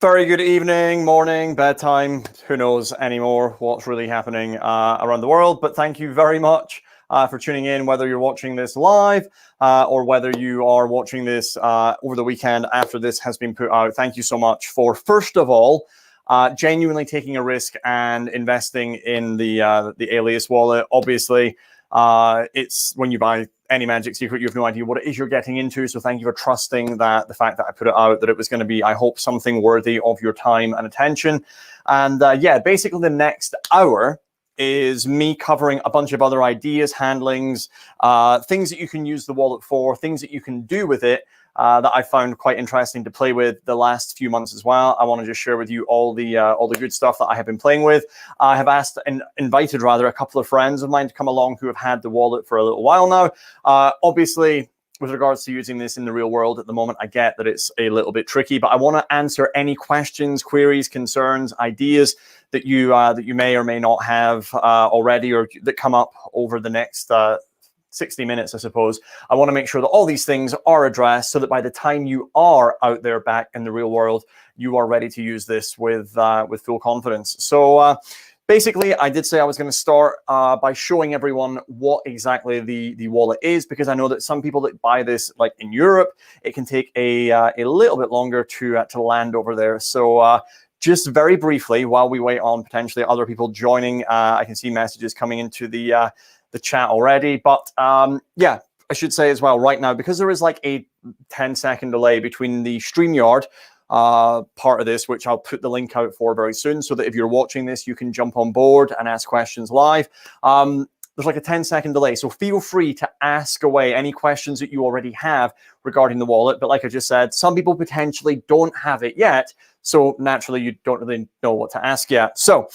Very good evening, morning, bedtime. Who knows anymore what's really happening around the world. But thank you very much for tuning in, whether you're watching this live or whether you are watching this over the weekend after this has been put out. Thank you so much for, first of all, genuinely taking a risk and investing in the Alias wallet. Obviously, it's when you buy any Magic Secret, you have no idea what it is you're getting into. So thank you for trusting that the fact that I put it out, that it was going to be, I hope, something worthy of your time and attention. And yeah, basically the next hour is me covering a bunch of other ideas, handlings, things that you can use the wallet for, things that you can do with it, that I found quite interesting to play with the last few months as well. I want to just share with you all the good stuff that I have been playing with. I have asked and invited rather a couple of friends of mine to come along who have had the wallet for a little while now. Obviously, with regards to using this in the real world at the moment, I get that it's a little bit tricky, but I want to answer any questions, queries, concerns, ideas that you may or may not have already, or that come up over the next 60 minutes, I suppose. I want to make sure that all these things are addressed so that by the time you are out there back in the real world, you are ready to use this with full confidence. So basically, I did say I was going to start by showing everyone what exactly the wallet is, because I know that some people that buy this, like in Europe, it can take a little bit longer to land over there. So just very briefly, while we wait on potentially other people joining, I can see messages coming into the chat already. But yeah, I should say as well right now, because there is like a 10-second delay between the StreamYard part of this, which I'll put the link out for very soon, so that if you're watching this, you can jump on board and ask questions live. There's like a 10-second delay, so feel free to ask away any questions that you already have regarding the wallet. But like I just said, some people potentially don't have it yet, so naturally you don't really know what to ask yet. So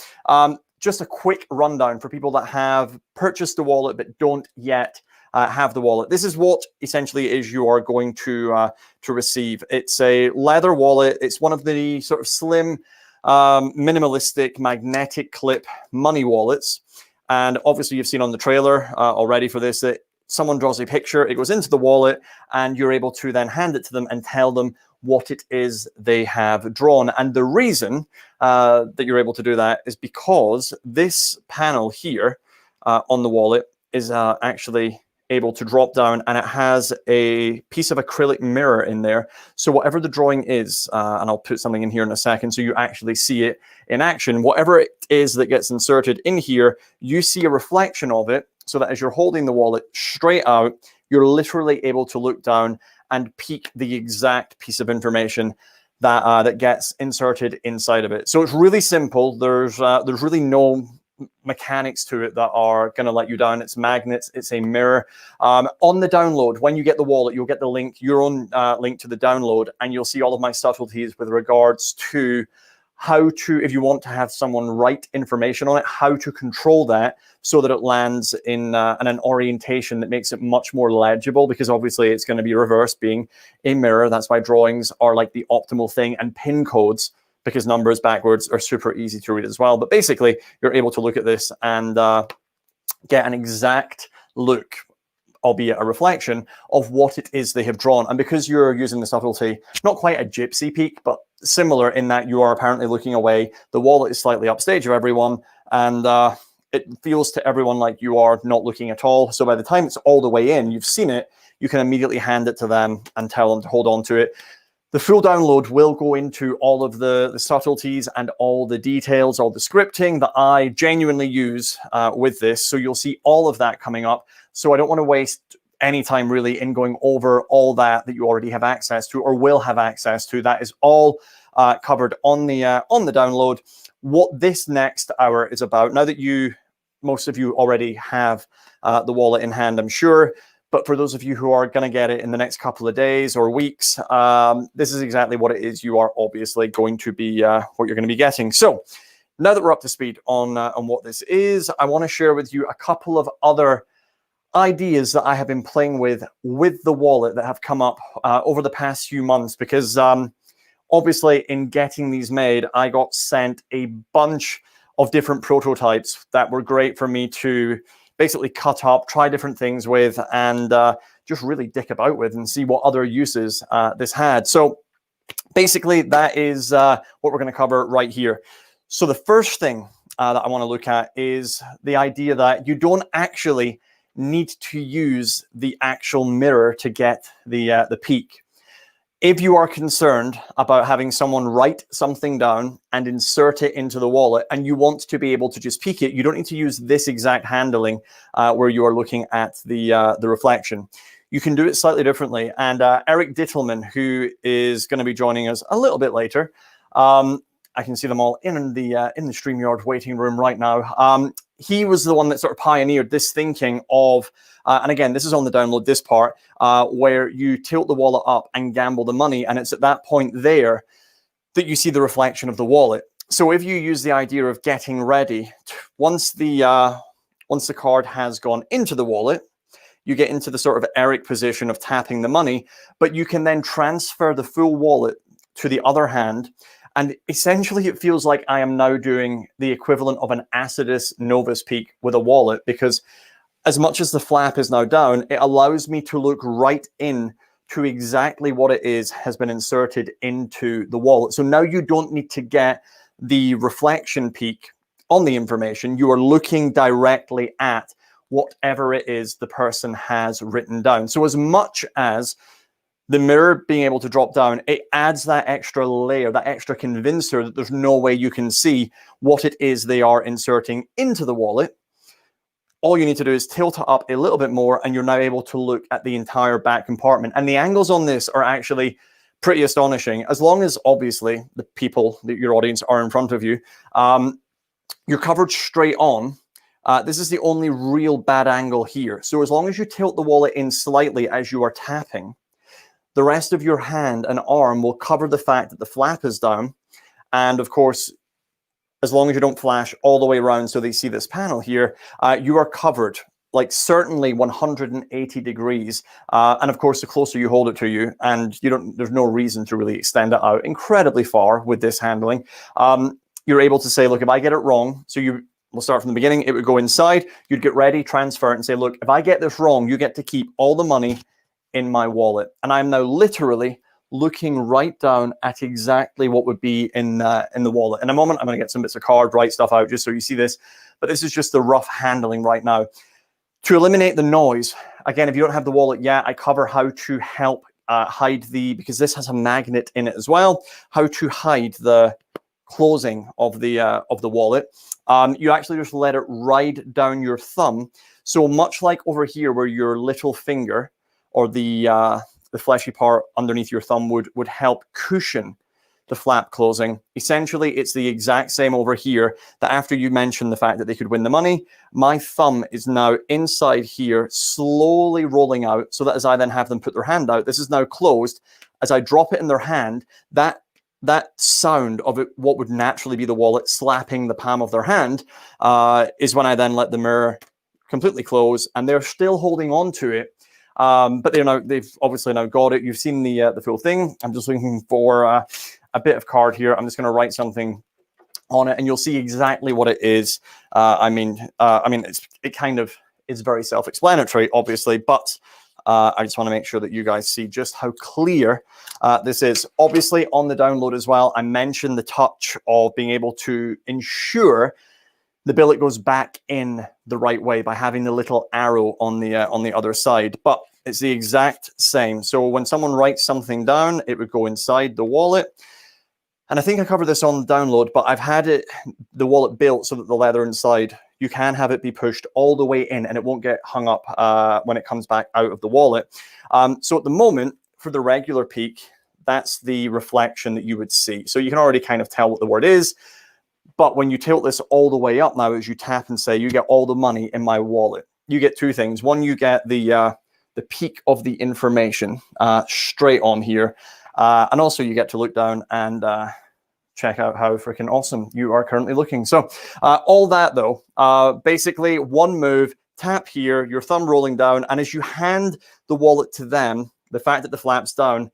just a quick rundown for people that have purchased the wallet but don't yet have the wallet. This is what essentially is you are going to receive. It's a leather wallet. It's one of the sort of slim, minimalistic magnetic clip money wallets. And obviously you've seen on the trailer already for this that someone draws a picture, it goes into the wallet, and you're able to then hand it to them and tell them what it is they have drawn. And the reason that you're able to do that is because this panel here on the wallet is actually able to drop down, and it has a piece of acrylic mirror in there. So whatever the drawing is, and I'll put something in here in a second so you actually see it in action, whatever it is that gets inserted in here, you see a reflection of it, so that as you're holding the wallet straight out, you're literally able to look down and peek the exact piece of information that that gets inserted inside of it. So it's really simple. There's really no mechanics to it that are going to let you down. It's magnets, it's a mirror. On the download, when you get the wallet, you'll get the link, your own link to the download, and you'll see all of my subtleties with regards to how to, if you want to have someone write information on it, how to control that so that it lands in an orientation that makes it much more legible, because obviously it's going to be reverse being a mirror. That's why drawings are like the optimal thing, and pin codes, because numbers backwards, are super easy to read as well. But basically, you're able to look at this and get an exact look, albeit a reflection, of what it is they have drawn. And because you're using the subtlety, not quite a gypsy peek, but similar in that you are apparently looking away, the wallet is slightly upstage of everyone, and it feels to everyone like you are not looking at all. So by the time it's all the way in, you've seen it, you can immediately hand it to them and tell them to hold on to it. The full download will go into all of the subtleties and all the details, all the scripting that I genuinely use with this. So you'll see all of that coming up. So I don't want to waste any time really in going over all that you already have access to or will have access to. That is all covered on the download. What this next hour is about, now that most of you already have the wallet in hand, I'm sure. But for those of you who are going to get it in the next couple of days or weeks, this is exactly what it is you are obviously going to be, what you're going to be getting. So now that we're up to speed on what this is, I want to share with you a couple of other ideas that I have been playing with the wallet that have come up over the past few months, because obviously in getting these made, I got sent a bunch of different prototypes that were great for me to basically cut up, try different things with, and just really dick about with and see what other uses this had. So basically, that is what we're going to cover right here. So the first thing that I want to look at is the idea that you don't actually need to use the actual mirror to get the peak. If you are concerned about having someone write something down and insert it into the wallet, and you want to be able to just peek it, you don't need to use this exact handling where you are looking at the reflection. You can do it slightly differently. And Eric Dittelman, who is going to be joining us a little bit later, I can see them all in the StreamYard waiting room right now. He was the one that sort of pioneered this thinking of, and again, this is on the download, this part, where you tilt the wallet up and gamble the money. And it's at that point there that you see the reflection of the wallet. So if you use the idea of getting ready, once the card has gone into the wallet, you get into the sort of Eric position of tapping the money, but you can then transfer the full wallet to the other hand. And essentially, it feels like I am now doing the equivalent of an Acidus Novus peak with a wallet, because as much as the flap is now down, it allows me to look right in to exactly what it is has been inserted into the wallet. So now you don't need to get the reflection peak on the information. You are looking directly at whatever it is the person has written down. So as much as the mirror being able to drop down, it adds that extra layer, that extra convincer that there's no way you can see what it is they are inserting into the wallet. All you need to do is tilt it up a little bit more, and you're now able to look at the entire back compartment. And the angles on this are actually pretty astonishing. As long as, obviously, the people, your audience, are in front of you, you're covered straight on. This is the only real bad angle here. So as long as you tilt the wallet in slightly as you are tapping, the rest of your hand and arm will cover the fact that the flap is down. And of course, as long as you don't flash all the way around so they see this panel here, you are covered, like certainly 180 degrees. And of course, the closer you hold it to you, and there's no reason to really extend it out incredibly far with this handling. You're able to say, look, if I get it wrong, so we'll start from the beginning, it would go inside, you'd get ready, transfer it, and say, look, if I get this wrong, you get to keep all the money in my wallet. And I'm now literally looking right down at exactly what would be in the wallet. In a moment, I'm going to get some bits of card, write stuff out just so you see this. But this is just the rough handling right now. To eliminate the noise, again, if you don't have the wallet yet, I cover how to help hide because this has a magnet in it as well, how to hide the closing of the wallet. You actually just let it ride down your thumb. So much like over here where your little finger or the fleshy part underneath your thumb would help cushion the flap closing. Essentially, it's the exact same over here, that after you mentioned the fact that they could win the money, my thumb is now inside here, slowly rolling out, so that as I then have them put their hand out, this is now closed. As I drop it in their hand, that sound of it, what would naturally be the wallet slapping the palm of their hand, is when I then let the mirror completely close, and they're still holding on to it. But they've obviously now got it. You've seen the full thing. I'm just looking for a bit of card here. I'm just going to write something on it, and you'll see exactly what it is. It kind of is very self-explanatory, obviously, but I just want to make sure that you guys see just how clear this is. Obviously, on the download as well, I mentioned the touch of being able to ensure the billet goes back in the right way by having the little arrow on the other side. But it's the exact same. So when someone writes something down, it would go inside the wallet. And I think I covered this on the download, but I've had the wallet built so that the leather inside, you can have it be pushed all the way in and it won't get hung up when it comes back out of the wallet. So at the moment, for the regular peak, that's the reflection that you would see. So you can already kind of tell what the word is. But when you tilt this all the way up now, as you tap and say, you get all the money in my wallet, you get two things. One, you get the peak of the information straight on here. And also you get to look down and check out how freaking awesome you are currently looking. So all that though, basically one move, tap here, your thumb rolling down. And as you hand the wallet to them, the fact that the flap's down,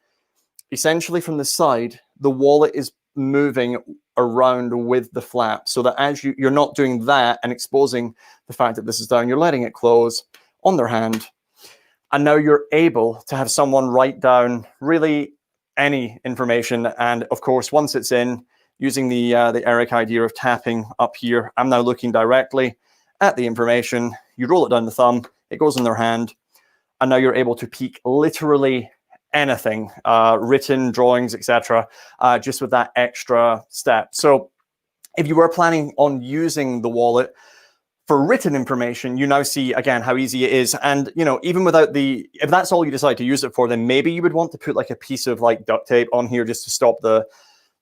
essentially from the side, the wallet is moving around with the flap, so that as you're not doing that and exposing the fact that this is down, you're letting it close on their hand. And now you're able to have someone write down really any information. And of course, once it's in, using the Eric idea of tapping up here, I'm now looking directly at the information. You roll it down the thumb, it goes in their hand, and now you're able to peek literally anything, written, drawings, etc., just with that extra step. So if you were planning on using the wallet for written information, you now see, again, how easy it is. And, you know, even without if that's all you decide to use it for, then maybe you would want to put like a piece of like duct tape on here just to stop the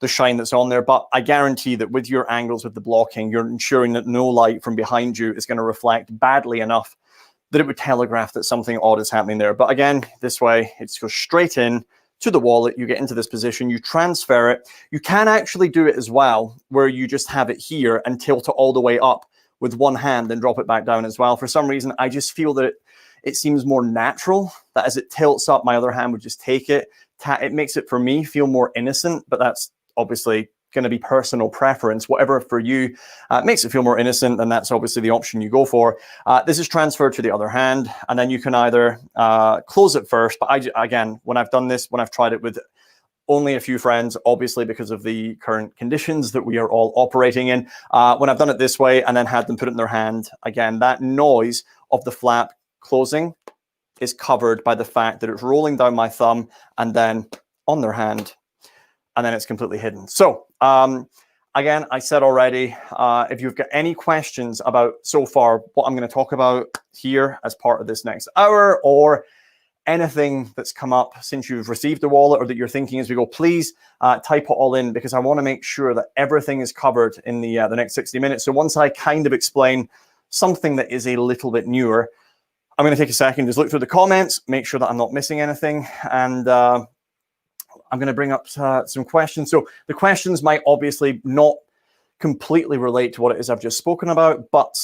shine that's on there. But I guarantee that with your angles, with the blocking, you're ensuring that no light from behind you is going to reflect badly enough that it would telegraph that something odd is happening there. But again, this way, it goes straight in to the wallet. You get into this position, you transfer it. You can actually do it as well, where you just have it here and tilt it all the way up with one hand and drop it back down as well. For some reason, I just feel that it seems more natural, that as it tilts up, my other hand would just take it. It makes it, for me, feel more innocent, but that's obviously going to be personal preference. Whatever for you makes it feel more innocent, and that's obviously the option you go for. This is transferred to the other hand, and then you can either close it first. But again, when I've done this, when I've tried it with only a few friends, obviously because of the current conditions that we are all operating in, when I've done it this way and then had them put it in their hand, again, that noise of the flap closing is covered by the fact that it's rolling down my thumb and then on their hand, and then it's completely hidden. So again, I said already, if you've got any questions about so far what I'm going to talk about here as part of this next hour, or anything that's come up since you've received the wallet or that you're thinking as we go, please type it all in, because I want to make sure that everything is covered in the next 60 minutes. So once I kind of explain something that is a little bit newer, I'm going to take a second, just look through the comments, make sure that I'm not missing anything, and I'm going to bring up some questions. So the questions might obviously not completely relate to what it is I've just spoken about, but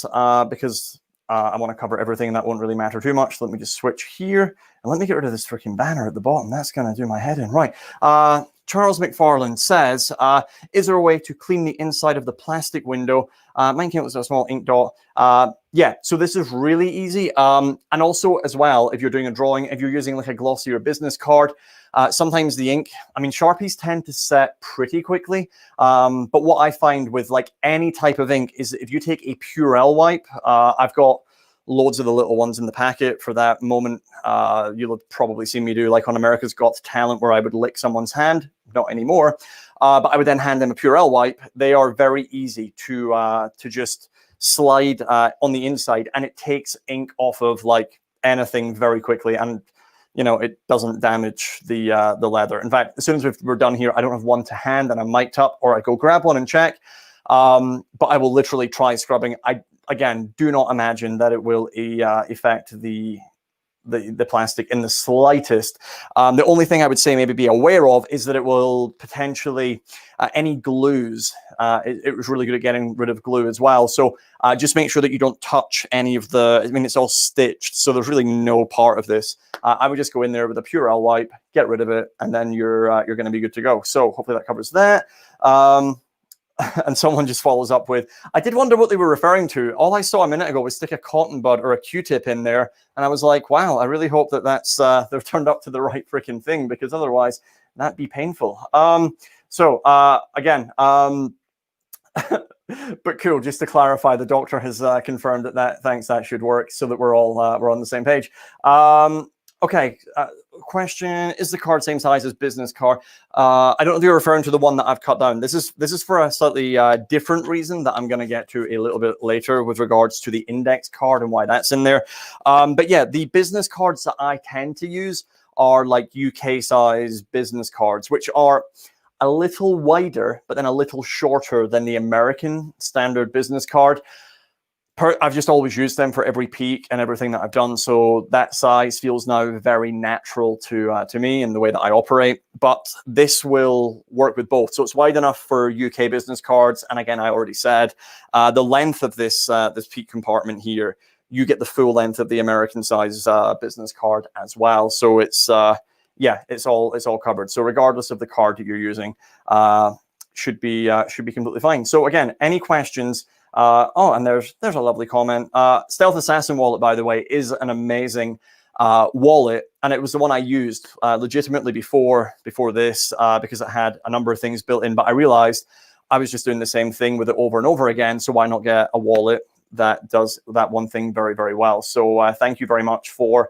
because I want to cover everything and that won't really matter too much, let me just switch here and let me get rid of this freaking banner at the bottom. That's going to do my head in. Right. Charles McFarland says, is there a way to clean the inside of the plastic window? Mine came with a small ink dot. Yeah, so this is really easy. And also as well, if you're doing a drawing, if you're using like a glossier business card, sometimes the ink, I mean, Sharpies tend to set pretty quickly. But what I find with like any type of ink is that if you take a Purell wipe, I've got loads of the little ones in the packet for that moment. You'll have probably seen me do like on America's Got Talent, where I would lick someone's hand, not anymore. But I would then hand them a Purell wipe. They are very easy to just slide on the inside, and it takes ink off of like anything very quickly, and you know, it doesn't damage the leather. In fact, as soon as we're done here, I don't have one to hand and I'm mic'd up, or I go grab one and check. But I will literally try scrubbing. I again do not imagine that it will affect the plastic in the slightest. The only thing I would say maybe be aware of is that it will potentially any glues. It was really good at getting rid of glue as well. So just make sure that you don't touch any of the, I mean, it's all stitched, so there's really no part of this. I would just go in there with a Purell wipe, get rid of it, and then you're going to be good to go. So hopefully that covers that. And someone just follows up with, I did wonder what they were referring to. All I saw a minute ago was stick a cotton bud or a Q-tip in there. And I was like, wow, I really hope that that's they've turned up to the right freaking thing, because otherwise that'd be painful. Again, but cool, just to clarify, the doctor has confirmed that thanks, that should work, so that we're all we're on the same page. Okay, question, is the card same size as business card? I don't know if you're referring to the one that I've cut down. This is for a slightly different reason that I'm going to get to a little bit later with regards to the index card and why that's in there. But yeah, the business cards that I tend to use are like UK size business cards, which are a little wider, but then a little shorter than the American standard business card. I've just always used them for every peak and everything that I've done, so that size feels now very natural to me in the way that I operate. But this will work with both, so it's wide enough for UK business cards. And again, I already said the length of this this peak compartment here, you get the full length of the American size business card as well. So it's yeah, it's all covered. So regardless of the card that you're using, should be completely fine. So again, any questions? Oh, and there's a lovely comment. Stealth Assassin wallet, by the way, is an amazing wallet, and it was the one I used legitimately before this because it had a number of things built in. But I realized I was just doing the same thing with it over and over again. So why not get a wallet that does that one thing very, very well? So thank you very much for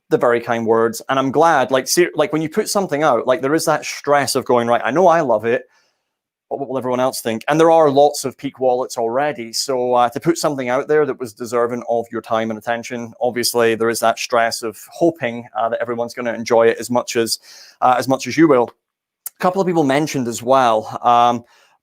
the very kind words. And I'm glad, like when you put something out, like there is that stress of going, right, I know I love it, but what will everyone else think? And there are lots of peak wallets already. So to put something out there that was deserving of your time and attention, obviously there is that stress of hoping that everyone's going to enjoy it as much as you will. A couple of people mentioned as well,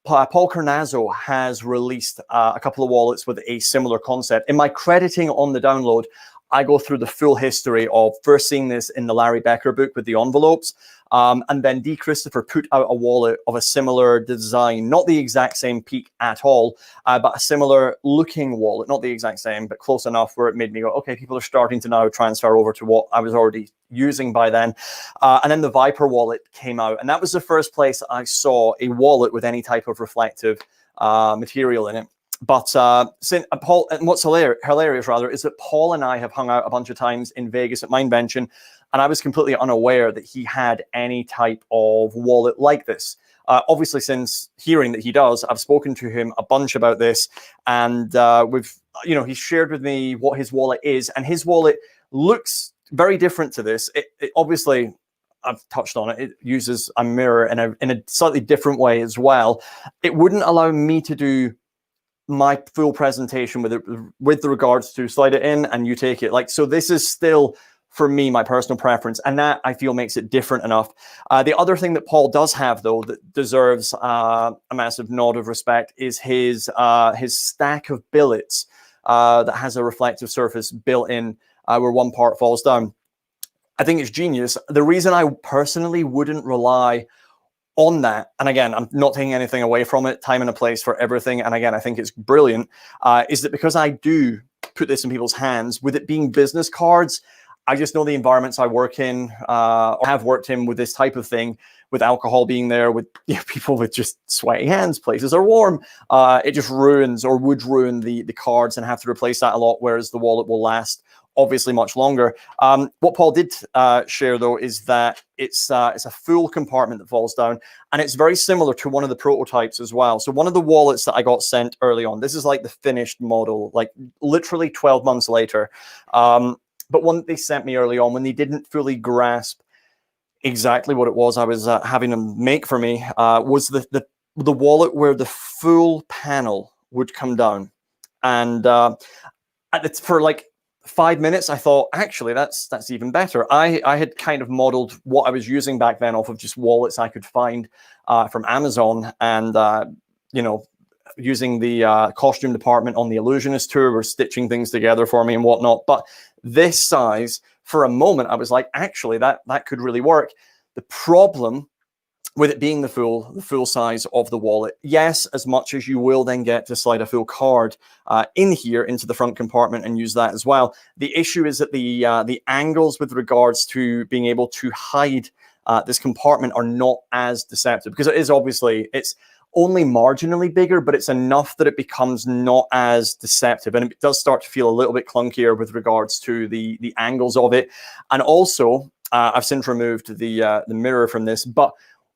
Paul Carnazzo has released a couple of wallets with a similar concept. In my crediting on the download, I go through the full history of first seeing this in the Larry Becker book with the envelopes, and then D. Christopher put out a wallet of a similar design, not the exact same peak at all, but a similar looking wallet, not the exact same, but close enough where it made me go, okay, people are starting to now transfer over to what I was already using by then. And then the Viper wallet came out, and that was the first place I saw a wallet with any type of reflective material in it. But since Paul, and what's hilarious rather, is that Paul and I have hung out a bunch of times in Vegas at Mindvention, and I was completely unaware that he had any type of wallet like this. Obviously, since hearing that he does, I've spoken to him a bunch about this, and he's shared with me what his wallet is, and his wallet looks very different to this. It obviously, I've touched on it. It uses a mirror in a slightly different way as well. It wouldn't allow me to do my full presentation with regards to slide it in and you take it. Like, so this is still, for me, my personal preference, and that I feel makes it different enough. The other thing that Paul does have, though, that deserves a massive nod of respect is his stack of billets that has a reflective surface built in where one part falls down. I think it's genius. The reason I personally wouldn't rely on that, and again, I'm not taking anything away from it, time and a place for everything, and again, I think it's brilliant, is that because I do put this in people's hands, with it being business cards, I just know the environments I work in, or have worked in with this type of thing, with alcohol being there, with people with just sweaty hands, places are warm, it just ruins or would ruin the cards and have to replace that a lot, whereas the wallet will last obviously much longer. What Paul did share, though, is that it's a full compartment that falls down, and it's very similar to one of the prototypes as well. So one of the wallets that I got sent early on, this is like the finished model, like literally 12 months later. But one that they sent me early on, when they didn't fully grasp exactly what it was I was having them make for me, was the wallet where the full panel would come down. And it's for like 5 minutes, I thought, actually, that's even better. I had kind of modeled what I was using back then off of just wallets I could find from Amazon, and using the costume department on the Illusionist tour were stitching things together for me and whatnot. But this size, for a moment, I was like, actually, that could really work. The problem with it being the full size of the wallet, yes, as much as you will then get to slide a full card in here into the front compartment and use that as well. The issue is that the angles with regards to being able to hide this compartment are not as deceptive, because it is obviously, it's only marginally bigger, but it's enough that it becomes not as deceptive, and it does start to feel a little bit clunkier with regards to the angles of it. And also, I've since removed the mirror from this, but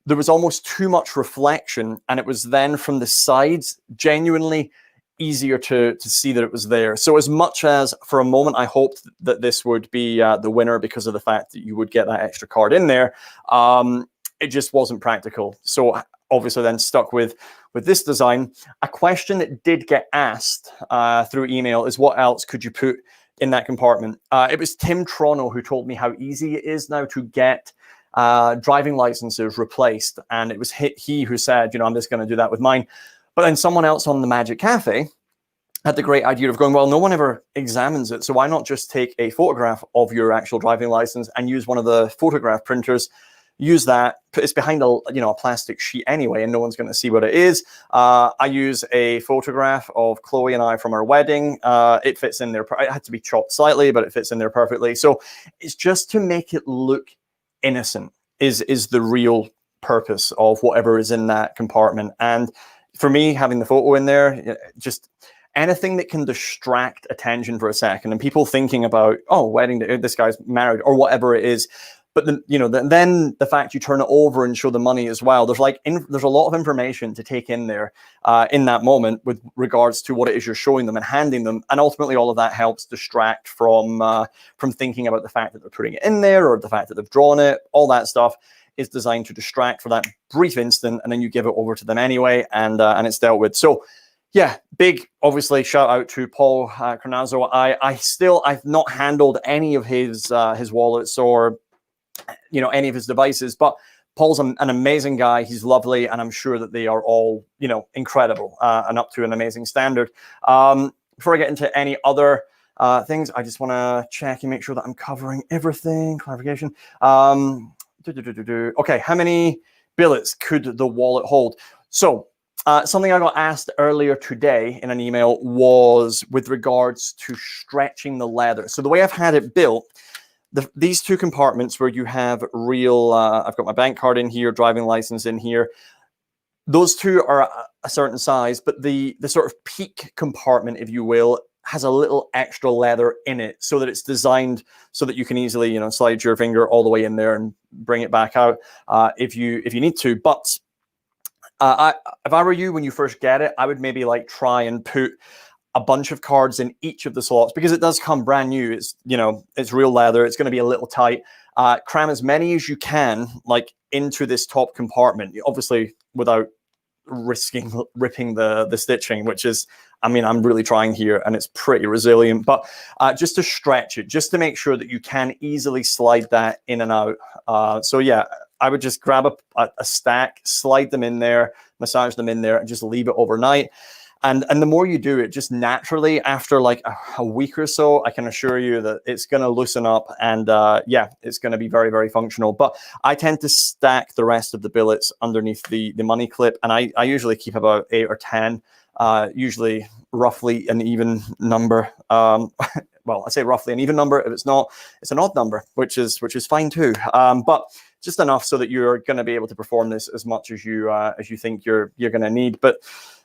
there was almost too much reflection, and it was then from the sides genuinely easier to see that it was there. So as much as for a moment I hoped that this would be the winner because of the fact that you would get that extra card in there, it just wasn't practical. So obviously then stuck with this design. A question that did get asked through email is, what else could you put in that compartment? It was Tim Trono who told me how easy it is now to get driving licenses replaced, and it was he who said, I'm just going to do that with mine. But then someone else on the Magic Cafe had the great idea of going, well, no one ever examines it, so why not just take a photograph of your actual driving license and use one of the photograph printers, use that, it's behind a plastic sheet anyway, and no one's going to see what it is. I use a photograph of Chloe and I from our wedding. It fits in there. It had to be chopped slightly, but it fits in there perfectly. So it's just to make it look innocent is the real purpose of whatever is in that compartment. And for me, having the photo in there, just anything that can distract attention for a second and people thinking about, oh, wedding day, this guy's married or whatever it is. But then, you know, then the fact you turn it over and show the money as well, there's there's a lot of information to take in there in that moment with regards to what it is you're showing them and handing them, and ultimately all of that helps distract from thinking about the fact that they're putting it in there or the fact that they've drawn it. All that stuff is designed to distract for that brief instant, and then you give it over to them anyway, and it's dealt with. So yeah, big, obviously, shout out to Paul Carnazzo. I've not handled any of his wallets or, you know, any of his devices, but Paul's an amazing guy. He's lovely, and I'm sure that they are all, you know, incredible and up to an amazing standard. Before I get into any other things, I just want to check and make sure that I'm covering everything. Clarification. Okay, how many billets could the wallet hold? So something I got asked earlier today in an email was with regards to stretching the leather. So the way I've had it built, these two compartments where you have real, I've got my bank card in here, driving license in here. Those two are a certain size, but the sort of peak compartment, if you will, has a little extra leather in it so that it's designed so that you can easily, you know, slide your finger all the way in there and bring it back out if you need to. But if I were you, when you first get it, I would maybe like try and put a bunch of cards in each of the slots, because it does come brand new. It's, you know, it's real leather. It's going to be a little tight. Cram as many as you can, like, into this top compartment, obviously without risking ripping the stitching, which is, I mean, I'm really trying here and it's pretty resilient, but just to stretch it, just to make sure that you can easily slide that in and out. So yeah, I would just grab a stack, slide them in there, massage them in there, and just leave it overnight. And the more you do it, just naturally, after like a week or so, I can assure you that it's going to loosen up, and yeah, it's going to be very, very functional. But I tend to stack the rest of the billets underneath the money clip, and I usually keep about 8 or 10, usually roughly an even number. Well, I say roughly an even number. If it's not, it's an odd number, which is fine too. But just enough so that you're going to be able to perform this as much as you think you're going to need. But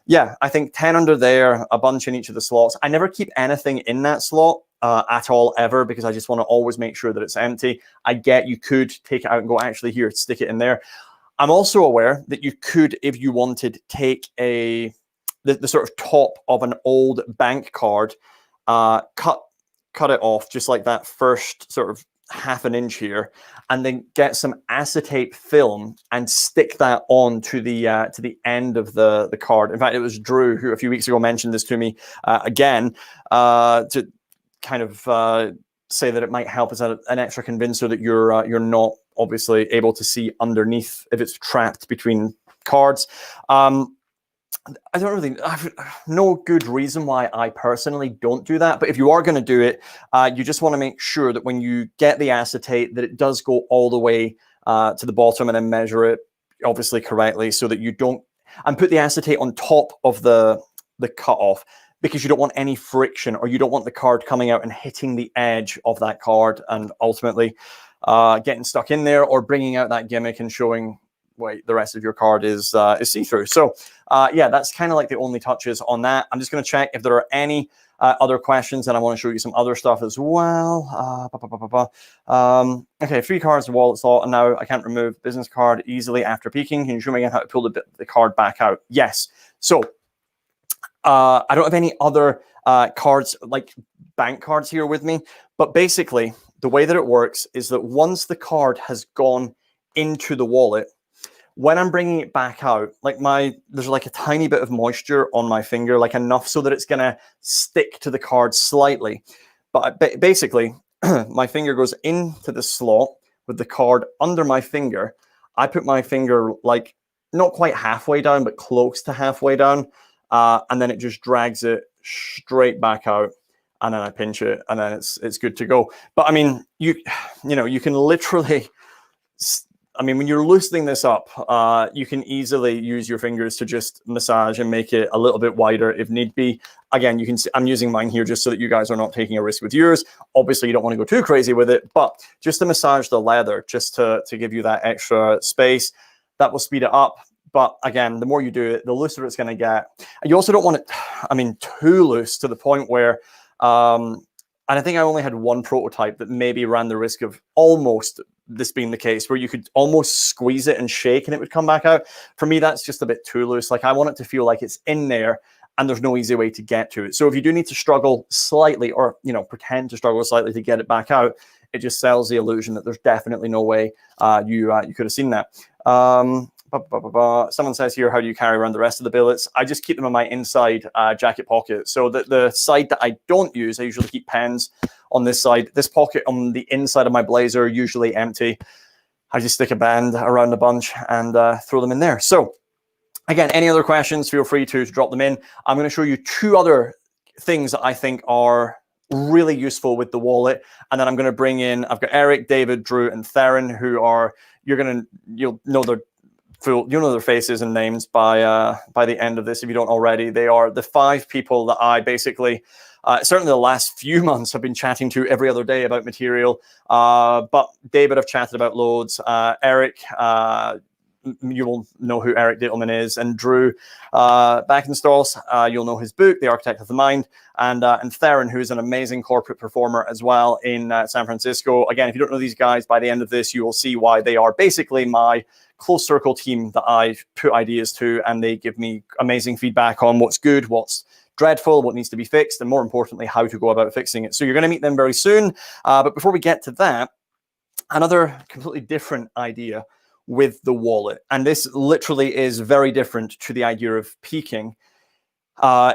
yeah, I think 10 under there, a bunch in each of the slots. I never keep anything in that slot at all, ever, because I just want to always make sure that it's empty. I get you could take it out and go, actually, here, stick it in there. I'm also aware that you could, if you wanted, take the sort of top of an old bank card, cut it off just like that first sort of half an inch here, and then get some acetate film and stick that on to the end of the card. In fact, it was Drew who a few weeks ago mentioned this to me again, to kind of say that it might help as an extra convincer that you're not obviously able to see underneath if it's trapped between cards. I have no good reason why I personally don't do that. But if you are going to do it, you just want to make sure that when you get the acetate, that it does go all the way to the bottom, and then measure it obviously correctly, so that you don't, and put the acetate on top of the cutoff, because you don't want any friction, or you don't want the card coming out and hitting the edge of that card and ultimately getting stuck in there, or bringing out that gimmick and showing, wait, the rest of your card is see-through. So yeah, that's kind of like the only touches on that. I'm just going to check if there are any other questions, and I want to show you some other stuff as well. Okay, 3 cards in wallet slot, and now I can't remove business card easily after peaking. Can you show me again how to pull the card back out? Yes. So I don't have any other cards, like bank cards here with me, but basically the way that it works is that once the card has gone into the wallet, when I'm bringing it back out, like there's like a tiny bit of moisture on my finger, like enough so that it's going to stick to the card slightly. But basically, my finger goes into the slot with the card under my finger. I put my finger like not quite halfway down, but close to halfway down. And then it just drags it straight back out. And then I pinch it, and then it's good to go. But I mean, you know, you can literally, I mean, when you're loosening this up, you can easily use your fingers to just massage and make it a little bit wider if need be. Again, you can see I'm using mine here just so that you guys are not taking a risk with yours. Obviously, you don't want to go too crazy with it, but just to massage the leather, just to give you that extra space, that will speed it up. But again, the more you do it, the looser it's going to get. And you also don't want it, I mean, too loose to the point where, and I think I only had one prototype that maybe ran the risk of almost this being the case, where you could almost squeeze it and shake and it would come back out. For me, that's just a bit too loose. Like, I want it to feel like it's in there and there's no easy way to get to it. So if you do need to struggle slightly, or, you know, pretend to struggle slightly to get it back out, it just sells the illusion that there's definitely no way you could have seen that. Someone says here, how do you carry around the rest of the billets? I just keep them in my inside jacket pocket. So the side that I don't use, I usually keep pens on this side. This pocket on the inside of my blazer, usually empty. I just stick a band around a bunch and throw them in there. So again, any other questions, feel free to drop them in. I'm going to show you two other things that I think are really useful with the wallet. And then I'm going to bring in, I've got Eric, David, Drew, and Theron, who are, you'll know their faces and names by the end of this if you don't already. They are the 5 people that I basically, certainly the last few months, have been chatting to every other day about material. But David, I've chatted about loads. Eric, you will know who Eric Dittelman is, and Drew Backenstos, you'll know his book, The Architect of the Mind, and Theron, who is an amazing corporate performer as well in San Francisco. Again, if you don't know these guys, by the end of this, you will see why they are basically my close circle team that I put ideas to, and they give me amazing feedback on what's good, what's dreadful, what needs to be fixed, and more importantly, how to go about fixing it. So you're going to meet them very soon. But before we get to that, another completely different idea with the wallet, and this literally is very different to the idea of peaking,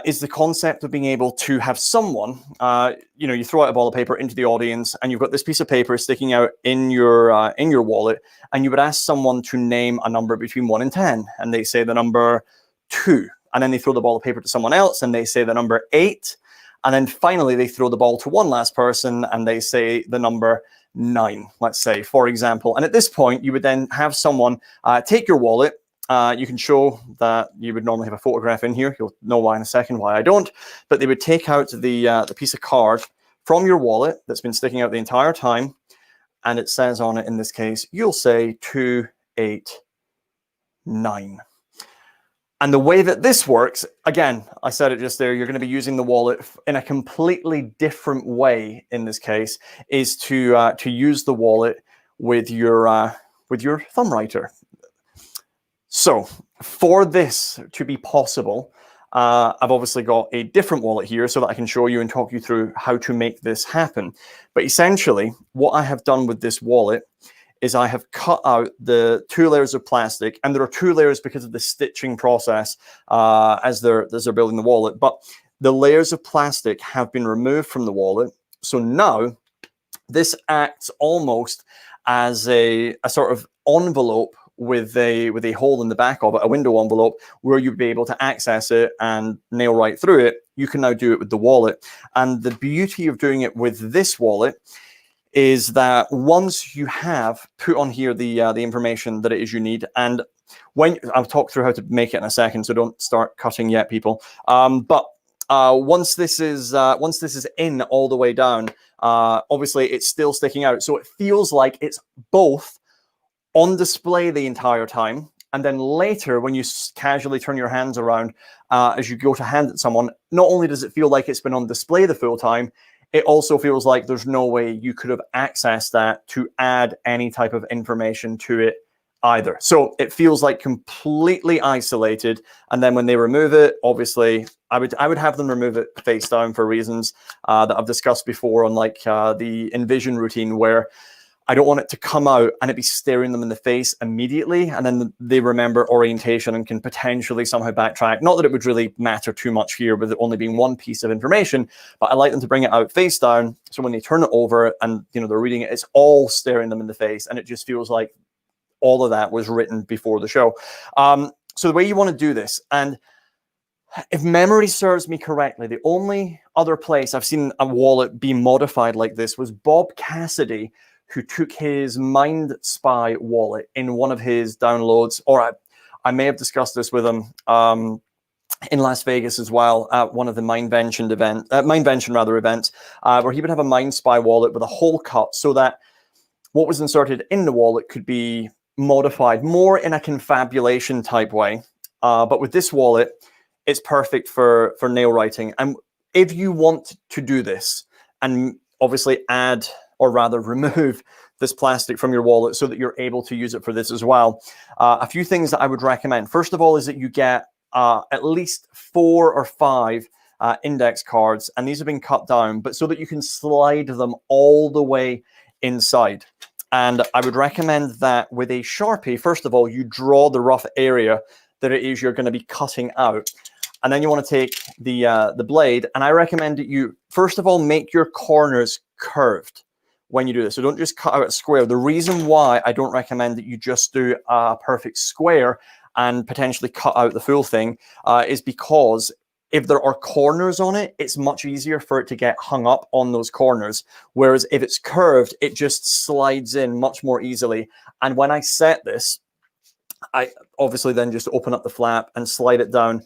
is the concept of being able to have someone, you throw out a ball of paper into the audience, and you've got this piece of paper sticking out in your wallet, and you would ask someone to name a number between 1 and 10, and they say the number 2, and then they throw the ball of paper to someone else, and they say the number 8, and then finally they throw the ball to one last person, and they say the number 9, let's say, for example. And at this point, you would then have someone take your wallet. You can show that you would normally have a photograph in here. You'll know why in a second, why I don't. But they would take out the piece of card from your wallet that's been sticking out the entire time, and it says on it, in this case, you'll say 289. And the way that this works, again, I said it just there, you're going to be using the wallet in a completely different way in this case, is to use the wallet with your thumb writer. So for this to be possible, I've obviously got a different wallet here so that I can show you and talk you through how to make this happen. But essentially, what I have done with this wallet is I have cut out the 2 layers of plastic, and there are 2 layers because of the stitching process as they're building the wallet. But the layers of plastic have been removed from the wallet. So now this acts almost as a sort of envelope with a hole in the back of it, a window envelope, where you'd be able to access it and nail right through it. You can now do it with the wallet. And the beauty of doing it with this wallet is that once you have put on here the information that it is you need, and when I'll talk through how to make it in a second, so don't start cutting yet, people. But once this is in all the way down, obviously it's still sticking out, so it feels like it's both on display the entire time, and then later when you casually turn your hands around as you go to hand it someone, not only does it feel like it's been on display the full time, it also feels like there's no way you could have accessed that to add any type of information to it either. So it feels like completely isolated. And then when they remove it, obviously, I would have them remove it face down for reasons that I've discussed before on like the Envision routine, where I don't want it to come out and it be staring them in the face immediately, and then they remember orientation and can potentially somehow backtrack. Not that it would really matter too much here with it only being one piece of information, but I like them to bring it out face down, so when they turn it over and they're reading it, it's all staring them in the face, and it just feels like all of that was written before the show. So the way you want to do this, and if memory serves me correctly, the only other place I've seen a wallet be modified like this was Bob Cassidy, who took his Mind Spy wallet in one of his downloads, or I may have discussed this with him in Las Vegas as well, at one of the Mindvention events, where he would have a Mind Spy wallet with a hole cut so that what was inserted in the wallet could be modified more in a confabulation type way. But with this wallet, it's perfect for nail writing. And if you want to do this and obviously add, or rather remove, this plastic from your wallet so that you're able to use it for this as well, a few things that I would recommend. First of all is that you get at least 4 or 5 index cards, and these have been cut down, but so that you can slide them all the way inside. And I would recommend that with a Sharpie, first of all, you draw the rough area that it is you're going to be cutting out. And then you want to take the blade, and I recommend that you, first of all, make your corners curved when you do this. So don't just cut out a square. The reason why I don't recommend that you just do a perfect square and potentially cut out the full thing is because if there are corners on it, it's much easier for it to get hung up on those corners. Whereas if it's curved, it just slides in much more easily. And when I set this, I obviously then just open up the flap and slide it down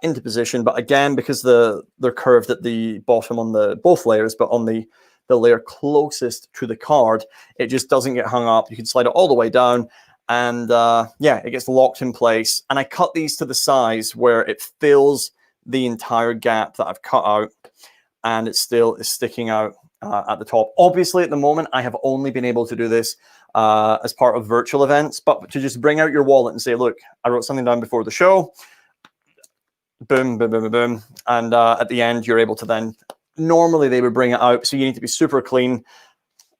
into position. But again, because they're curved at the bottom on both layers, but on the layer closest to the card, it just doesn't get hung up. You can slide it all the way down, and yeah, it gets locked in place. And I cut these to the size where it fills the entire gap that I've cut out, and it still is sticking out at the top. Obviously, at the moment, I have only been able to do this as part of virtual events, but to just bring out your wallet and say, look, I wrote something down before the show, boom, boom, boom, boom, boom. And at the end, you're able to then, normally they would bring it out. So you need to be super clean,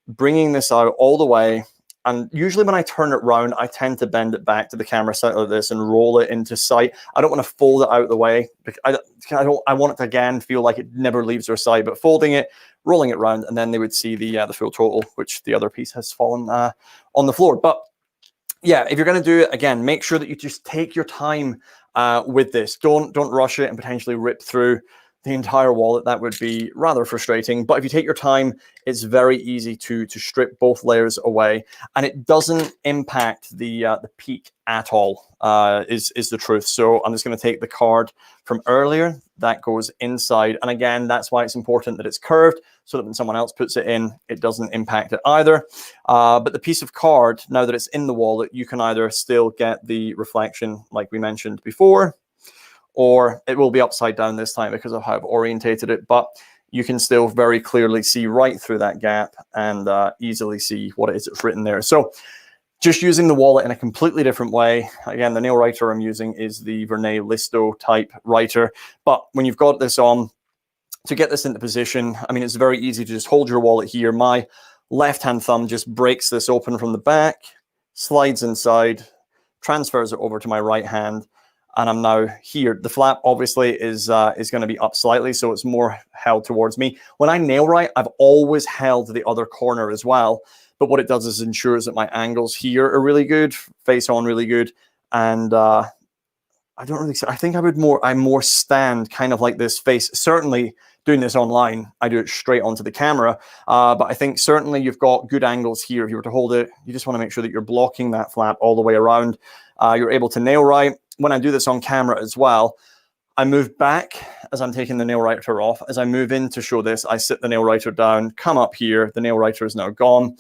bringing this out all the way. And usually when I turn it round, I tend to bend it back to the camera side like this and roll it into sight. I don't want to fold it out of the way. I want it to, again, feel like it never leaves their side, but folding it, rolling it round, and then they would see the full total, which the other piece has fallen on the floor. But yeah, if you're going to do it, again, make sure that you just take your time with this. Don't rush it and potentially rip through the entire wallet. That would be rather frustrating. But if you take your time, it's very easy to strip both layers away, and it doesn't impact the peak at all. Is the truth. So I'm just going to take the card from earlier that goes inside, and again, that's why it's important that it's curved, so that when someone else puts it in, it doesn't impact it either. But the piece of card, now that it's in the wallet, you can either still get the reflection like we mentioned before, or it will be upside down this time because of how I've orientated it, but you can still very clearly see right through that gap and easily see what it is that's written there. So just using the wallet in a completely different way. Again, the nail writer I'm using is the Vernay Listo type writer, but when you've got this on, to get this into position, I mean, it's very easy to just hold your wallet here. My left-hand thumb just breaks this open from the back, slides inside, transfers it over to my right hand, and I'm now here. The flap obviously is going to be up slightly, so it's more held towards me. When I nail write, I've always held the other corner as well. But what it does is ensures that my angles here are really good, face on really good, and I don't really. I think I more stand kind of like this face. Certainly doing this online, I do it straight onto the camera. But I think certainly you've got good angles here. If you were to hold it, you just want to make sure that you're blocking that flap all the way around. You're able to nail write. When I do this on camera as well, I move back as I'm taking the nail writer off. As I move in to show this, I sit the nail writer down, come up here. The nail writer is now gone.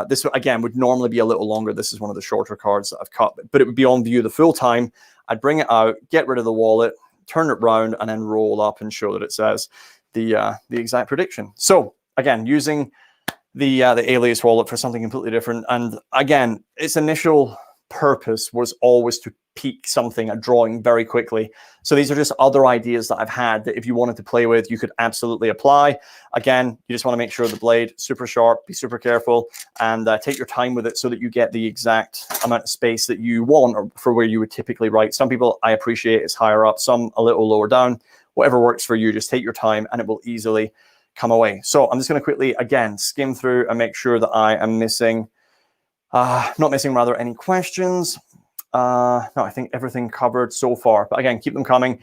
This, again, would normally be a little longer. This is one of the shorter cards that I've cut, but it would be on view the full time. I'd bring it out, get rid of the wallet, turn it round, and then roll up and show that it says the exact prediction. So again, using the Alias wallet for something completely different. And again, its initial purpose was always to peak something, a drawing, very quickly. So these are just other ideas that I've had that if you wanted to play with, you could absolutely apply. Again, you just want to make sure the blade super sharp, be super careful, and take your time with it so that you get the exact amount of space that you want or for where you would typically write. Some people, I appreciate, it's higher up, some a little lower down. Whatever works for you, just take your time and it will easily come away. So I'm just going to quickly, again, skim through and make sure that I am missing not missing rather any questions. No, I think everything covered so far, but again, keep them coming.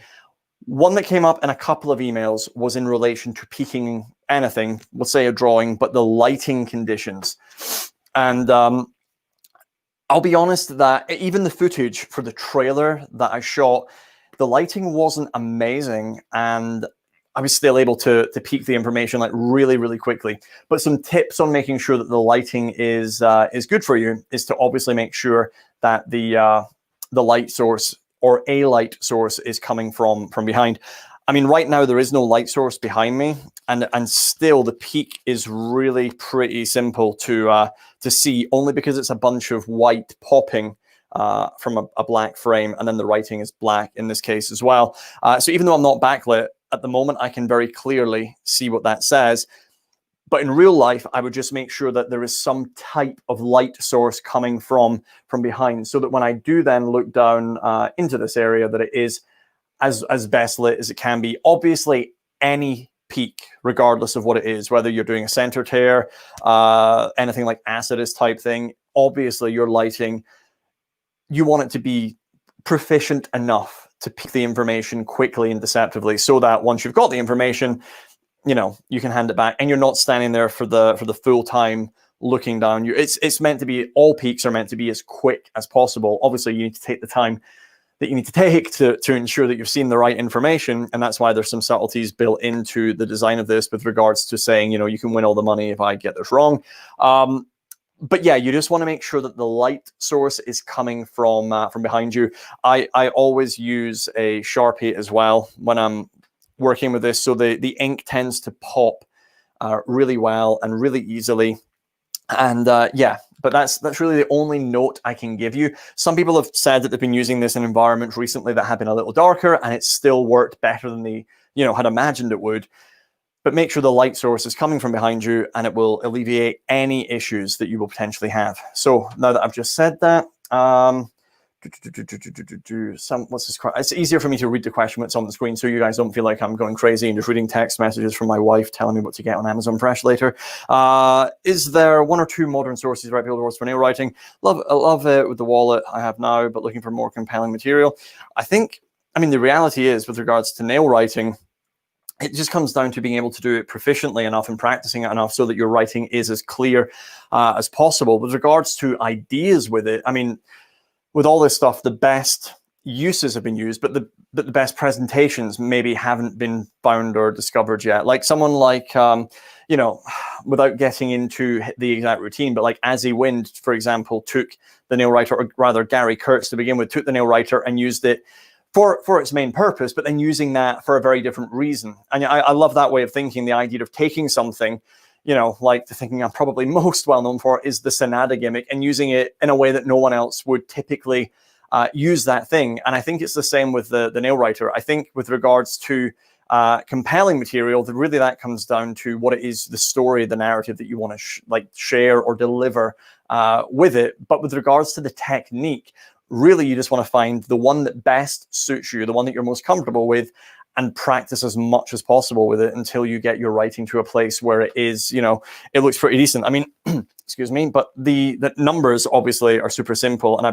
One that came up in a couple of emails was in relation to peaking anything, we'll say a drawing, but the lighting conditions. And I'll be honest that even the footage for the trailer that I shot, the lighting wasn't amazing. And I was still able to peek the information like really, really quickly. But some tips on making sure that the lighting is good for you is to obviously make sure that the light source or a light source is coming from behind. I mean, right now there is no light source behind me, and still the peak is really pretty simple to see, only because it's a bunch of white popping from a black frame, and then the writing is black in this case as well. So even though I'm not backlit at the moment, I can very clearly see what that says. But in real life, I would just make sure that there is some type of light source coming from behind, so that when I do then look down into this area, that it is as best lit as it can be. Obviously, any peak, regardless of what it is, whether you're doing a center tear, anything like acidus type thing, obviously your lighting, you want it to be proficient enough to peek the information quickly and deceptively, so that once you've got the information, you know, you can hand it back and you're not standing there for the full time looking down. It's meant to be, all peaks are meant to be as quick as possible. Obviously, you need to take the time that you need to take to ensure that you've seen the right information. And that's why there's some subtleties built into the design of this with regards to saying, you know, you can win all the money if I get this wrong. But yeah, you just want to make sure that the light source is coming from behind you. I always use a Sharpie as well when I'm working with this, so the ink tends to pop really well and really easily. And yeah, but that's really the only note I can give you. Some people have said that they've been using this in environments recently that have been a little darker, and it's still worked better than they, you know, had imagined it would. But make sure the light source is coming from behind you, and it will alleviate any issues that you will potentially have. So now that I've just said that, what's this? It's easier for me to read the question when it's on the screen, so you guys don't feel like I'm going crazy and just reading text messages from my wife telling me what to get on Amazon Fresh later. Is there one or two modern sources right below the words for nail writing? I love it with the wallet I have now, but looking for more compelling material. I mean, the reality is, with regards to nail writing, it just comes down to being able to do it proficiently enough and practicing it enough so that your writing is as clear as possible. With regards to ideas with it, I mean, with all this stuff, the best uses have been used, but the best presentations maybe haven't been found or discovered yet. Like someone like, you know, without getting into the exact routine, but like Azzy Wind, for example, took the nail writer, or rather Gary Kurtz to begin with, took the nail writer and used it for its main purpose, but then using that for a very different reason. And I love that way of thinking, the idea of taking something, you know, like the thinking I'm probably most well known for is the Sonata gimmick, and using it in a way that no one else would typically use that thing. And I think it's the same with the nail writer. I think with regards to compelling material, that really that comes down to what it is, the story, the narrative that you want to share or deliver with it. But with regards to the technique, really you just want to find the one that best suits you, the one that you're most comfortable with, and practice as much as possible with it until you get your writing to a place where it is, you know, it looks pretty decent. I mean, excuse me, but the numbers obviously are super simple, and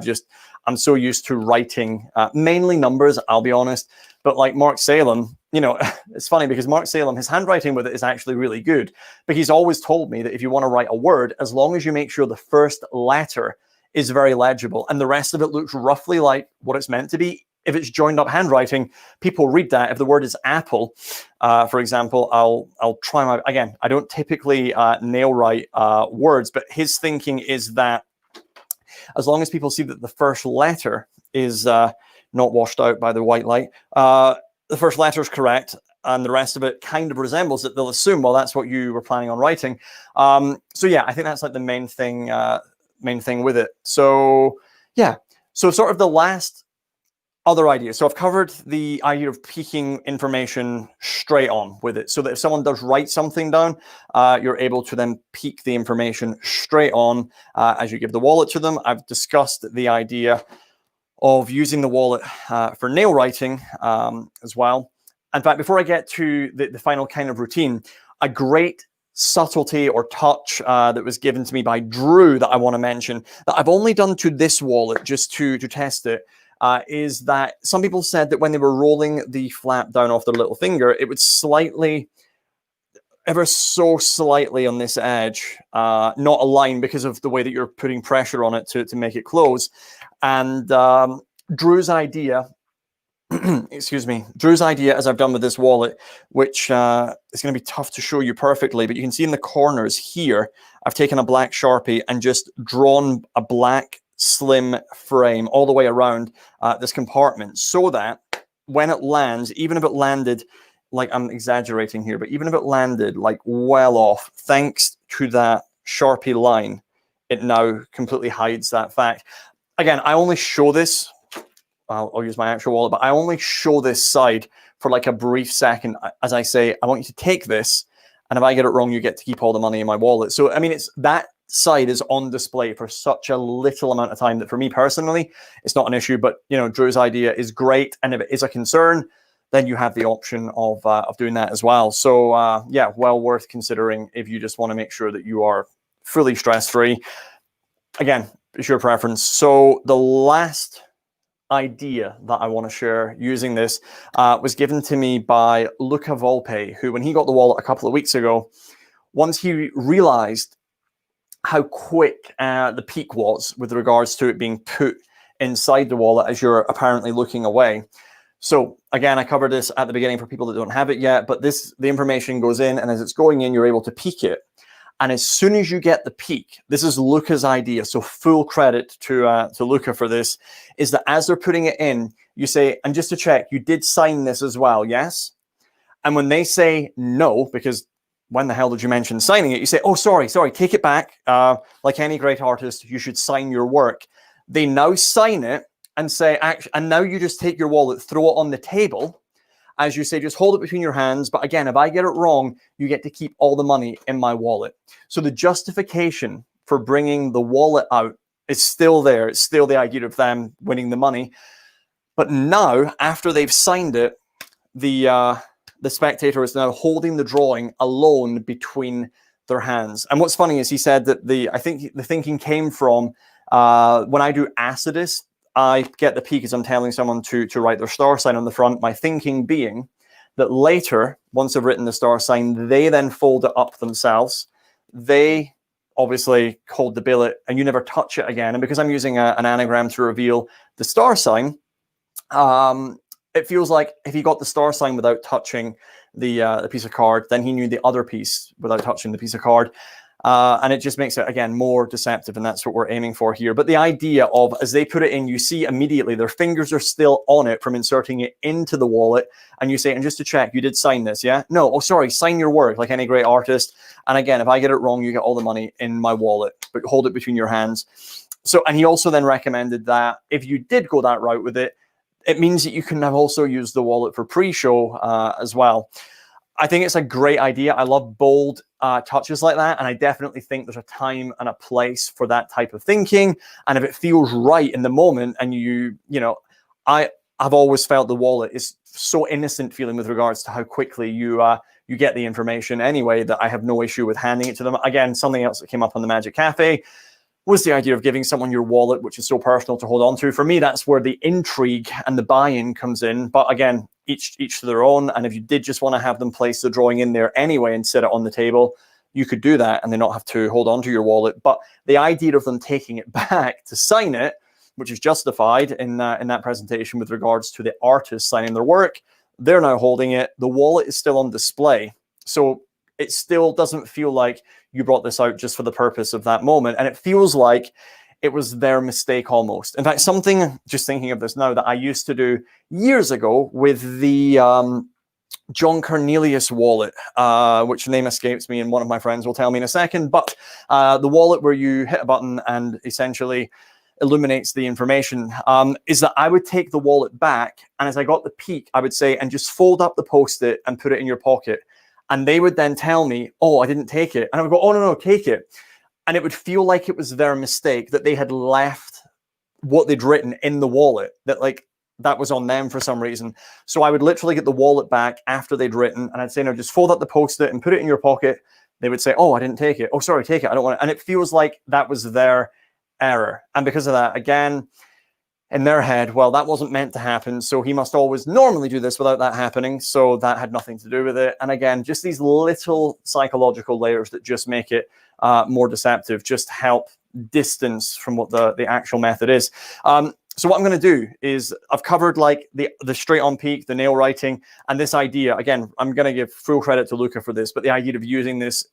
I'm so used to writing mainly numbers, I'll be honest. But like Mark Salem, you know, it's funny because Mark Salem, his handwriting with it is actually really good, but he's always told me that if you want to write a word, as long as you make sure the first letter is very legible and the rest of it looks roughly like what it's meant to be, if it's joined up handwriting, people read that. If the word is apple, for example, I'll try my, again, I don't typically nail write words, but his thinking is that as long as people see that the first letter is not washed out by the white light, the first letter is correct, and the rest of it kind of resembles it, they'll assume, well, that's what you were planning on writing. So yeah, I think that's like the main thing with it. So yeah, so sort of the last other ideas. So I've covered the idea of peeking information straight on with it, so that if someone does write something down, you're able to then peek the information straight on as you give the wallet to them. I've discussed the idea of using the wallet for nail writing as well. In fact, before I get to the final kind of routine, a great subtlety or touch that was given to me by Drew that I want to mention, that I've only done to this wallet just to test it, is that some people said that when they were rolling the flap down off their little finger, it would slightly, ever so slightly on this edge, not align because of the way that you're putting pressure on it to make it close. And Drew's idea excuse me, Drew's idea, as I've done with this wallet, which is going to be tough to show you perfectly, but you can see in the corners here, I've taken a black Sharpie and just drawn a black slim frame all the way around this compartment so that when it lands, even if it landed, like I'm exaggerating here, but even if it landed like well off, thanks to that Sharpie line, it now completely hides that fact. Again, I only show this, I'll use my actual wallet, but I only show this side for like a brief second. As I say, I want you to take this, and if I get it wrong, you get to keep all the money in my wallet. So, I mean, it's that side is on display for such a little amount of time that for me personally, it's not an issue, but you know, Drew's idea is great. And if it is a concern, then you have the option of doing that as well. So yeah, well worth considering if you just want to make sure that you are fully stress-free. Again, it's your preference. So the last idea that I want to share using this was given to me by Luca Volpe, who, when he got the wallet a couple of weeks ago, once he realized how quick the peak was with regards to it being put inside the wallet as you're apparently looking away. So again, I covered this at the beginning for people that don't have it yet, but the information goes in, and as it's going in, you're able to peek it. And as soon as you get the peak, this is Luca's idea, so full credit to Luca for this, is that as they're putting it in, you say, and just to check, you did sign this as well, yes? And when they say no, because when the hell did you mention signing it? You say, oh, sorry, take it back. Like any great artist, you should sign your work. They now sign it and say, and now you just take your wallet, throw it on the table. As you say, just hold it between your hands. But again, if I get it wrong, you get to keep all the money in my wallet. So the justification for bringing the wallet out is still there. It's still the idea of them winning the money. But now, after they've signed it, the spectator is now holding the drawing alone between their hands. And what's funny is he said that I think the thinking came from when I do Acidus, I get the peak as I'm telling someone to write their star sign on the front. My thinking being that later, once I've written the star sign, they then fold it up themselves. They obviously hold the billet and you never touch it again. And because I'm using an anagram to reveal the star sign, it feels like if he got the star sign without touching the piece of card, then he knew the other piece without touching the piece of card. And it just makes it, again, more deceptive, and that's what we're aiming for here. But the idea of, as they put it in, you see immediately their fingers are still on it from inserting it into the wallet, and you say, and just to check, you did sign this, yeah? No, oh, sorry, sign your work like any great artist. And again, if I get it wrong, you get all the money in my wallet, but hold it between your hands. So, and he also then recommended that if you did go that route with it, it means that you can now also use the wallet for pre-show as well. I think it's a great idea. I love bold touches like that. And I definitely think there's a time and a place for that type of thinking. And if it feels right in the moment, and you know, I've always felt the wallet is so innocent feeling with regards to how quickly you get the information anyway, that I have no issue with handing it to them. Again, something else that came up on the Magic Cafe was the idea of giving someone your wallet, which is so personal to hold on to. For me, that's where the intrigue and the buy-in comes in. But again, each to their own. And if you did just want to have them place the drawing in there anyway and set it on the table, you could do that and they not have to hold on to your wallet. But the idea of them taking it back to sign it, which is justified in that presentation with regards to the artist signing their work, they're now holding it. The wallet is still on display. So it still doesn't feel like you brought this out just for the purpose of that moment. And it feels like it was their mistake almost. In fact, something, just thinking of this now, that I used to do years ago with the John Cornelius wallet, which name escapes me and one of my friends will tell me in a second, but the wallet where you hit a button and essentially illuminates the information, is that I would take the wallet back, and as I got the peak, I would say, and just fold up the Post-it and put it in your pocket. And they would then tell me, oh, I didn't take it. And I would go, oh, no, take it. And it would feel like it was their mistake, that they had left what they'd written in the wallet, that like that was on them for some reason. So I would literally get the wallet back after they'd written, and I'd say, no, just fold up the Post-it and put it in your pocket. They would say, oh, I didn't take it. Oh, sorry, take it. I don't want it. And it feels like that was their error. And because of that, again, in their head, well, that wasn't meant to happen, so he must always normally do this without that happening, so that had nothing to do with it. And again, just these little psychological layers that just make it more deceptive, just help distance from what the actual method is. So what I'm going to do is I've covered like the straight on peak, the nail writing, and this idea. Again, I'm going to give full credit to Luca for this, but the idea of using this,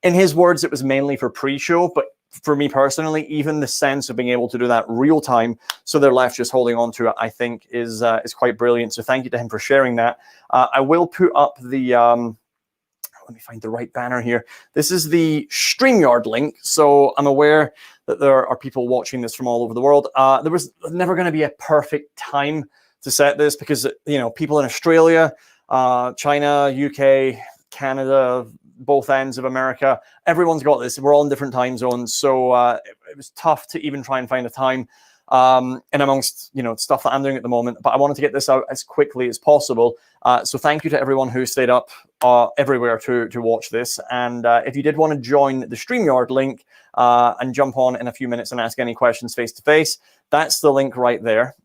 in his words, it was mainly for pre-show, but for me personally, even the sense of being able to do that real time, so they're left just holding on to it, I think is quite brilliant. So thank you to him for sharing that. I will put up the let me find the right banner here. This is the StreamYard link. So I'm aware that there are people watching this from all over the world. There was never going to be a perfect time to set this because, you know, people in Australia, China, UK, Canada, both ends of America, everyone's got this. We're all in different time zones. So it was tough to even try and find a time and amongst, you know, stuff that I'm doing at the moment. But I wanted to get this out as quickly as possible. So thank you to everyone who stayed up everywhere to watch this. And if you did want to join the StreamYard link and jump on in a few minutes and ask any questions face-to-face, that's the link right there.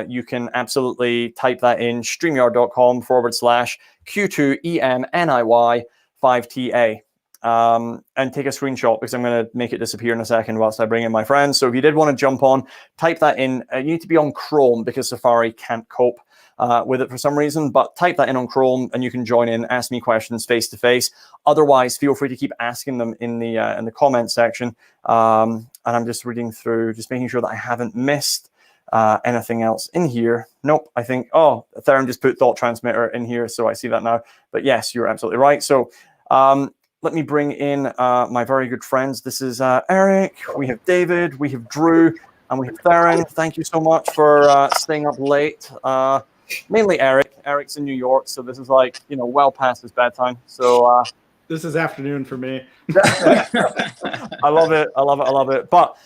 You can absolutely type that in, streamyard.com/Q2EMNIY5TA. And take a screenshot because I'm going to make it disappear in a second whilst I bring in my friends. So if you did want to jump on, type that in. You need to be on Chrome because Safari can't cope with it for some reason, but type that in on Chrome and you can join in, ask me questions face to face. Otherwise, feel free to keep asking them in the comment section. And I'm just reading through, just making sure that I haven't missed anything else in here. Nope, I think, oh, Theron just put Thought Transmitter in here, so I see that now. But yes, you're absolutely right. So let me bring in my very good friends. This is Eric, we have David, we have Drew, and we have Theron. Thank you so much for staying up late. Mainly Eric. Eric's in New York, so this is like, you know, well past his bedtime. So this is afternoon for me. I love it. I love it. I love it. But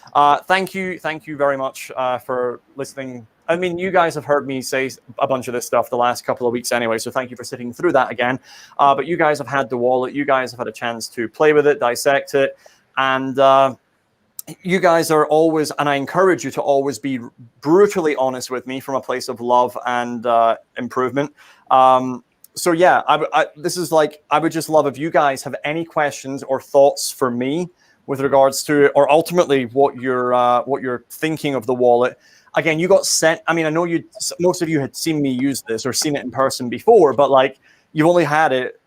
thank you very much for listening. I mean, you guys have heard me say a bunch of this stuff the last couple of weeks anyway, so thank you for sitting through that again. But you guys have had the wallet. You guys have had a chance to play with it, dissect it, and you guys are always, and I encourage you to always be brutally honest with me from a place of love and improvement. So yeah, this is like, I would just love if you guys have any questions or thoughts for me with regards to, or ultimately what you're thinking of the wallet. Again, you got sent. I mean, I know most of you had seen me use this or seen it in person before, but like you've only had it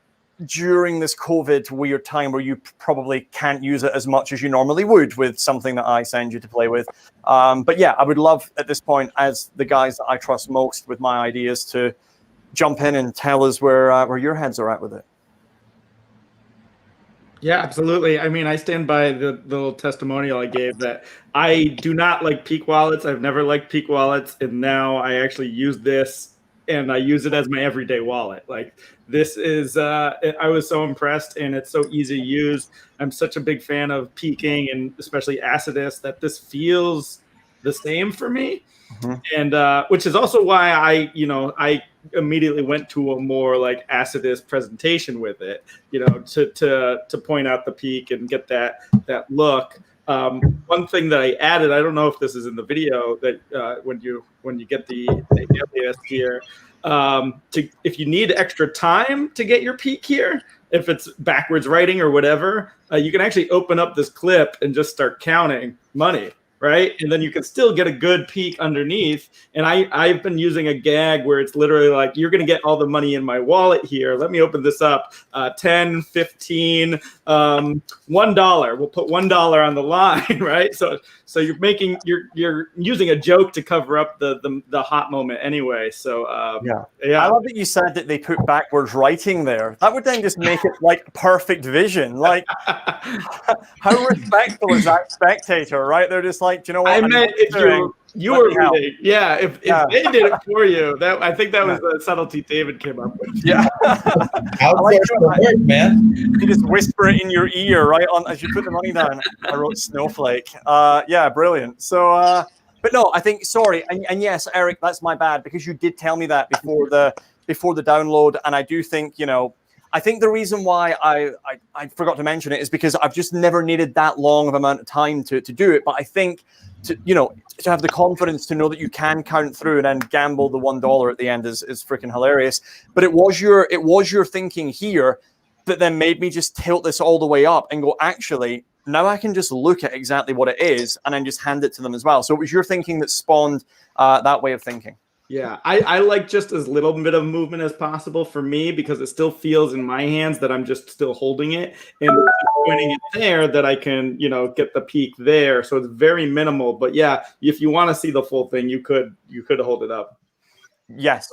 during this COVID weird time where you probably can't use it as much as you normally would with something that I send you to play with. But yeah, I would love at this point, as the guys that I trust most with my ideas, to jump in and tell us where your heads are at with it. Yeah, absolutely. I mean, I stand by the little testimonial I gave that I do not like Peak wallets. I've never liked Peak wallets. And now I actually use this and I use it as my everyday wallet. Like this is, I was so impressed and it's so easy to use. I'm such a big fan of peaking and especially Acidus that this feels the same for me. Mm-hmm. And which is also why I immediately went to a more like Acidus presentation with it, to point out the peak and get that look. One thing that I added, I don't know if this is in the video, that when you get the alias here, if you need extra time to get your peak here, if it's backwards writing or whatever, you can actually open up this clip and just start counting money. Right. And then you can still get a good peek underneath. And I've been using a gag where it's literally like, you're going to get all the money in my wallet here. Let me open this up. 10, 15, $1. We'll put $1 on the line. Right. So you're using a joke to cover up the hot moment anyway. So yeah. I love that you said that they put backwards writing there. That would then just make it like perfect vision. Like how respectful is that spectator, right? They're just like, do you know what? I meant if you were reading. Yeah, if they did it for you, I think that was the subtlety David came up with. Yeah. I like work, man. You just whisper it in your ear, right? As you put the money down. I wrote snowflake. Yeah, brilliant. So but no, I think, sorry, and yes, Eric, that's my bad, because you did tell me that before the download, and I do think, I think the reason why I forgot to mention it is because I've just never needed that long of amount of time to do it. But I think to have the confidence to know that you can count through and then gamble the $1 at the end is freaking hilarious. But it was your thinking here that then made me just tilt this all the way up and go, actually, now I can just look at exactly what it is and then just hand it to them as well. So it was your thinking that spawned that way of thinking. Yeah, I like just as little bit of movement as possible for me, because it still feels in my hands that I'm just still holding it and pointing it there, that I can, get the peak there. So it's very minimal. But yeah, if you want to see the full thing, you could hold it up. Yes,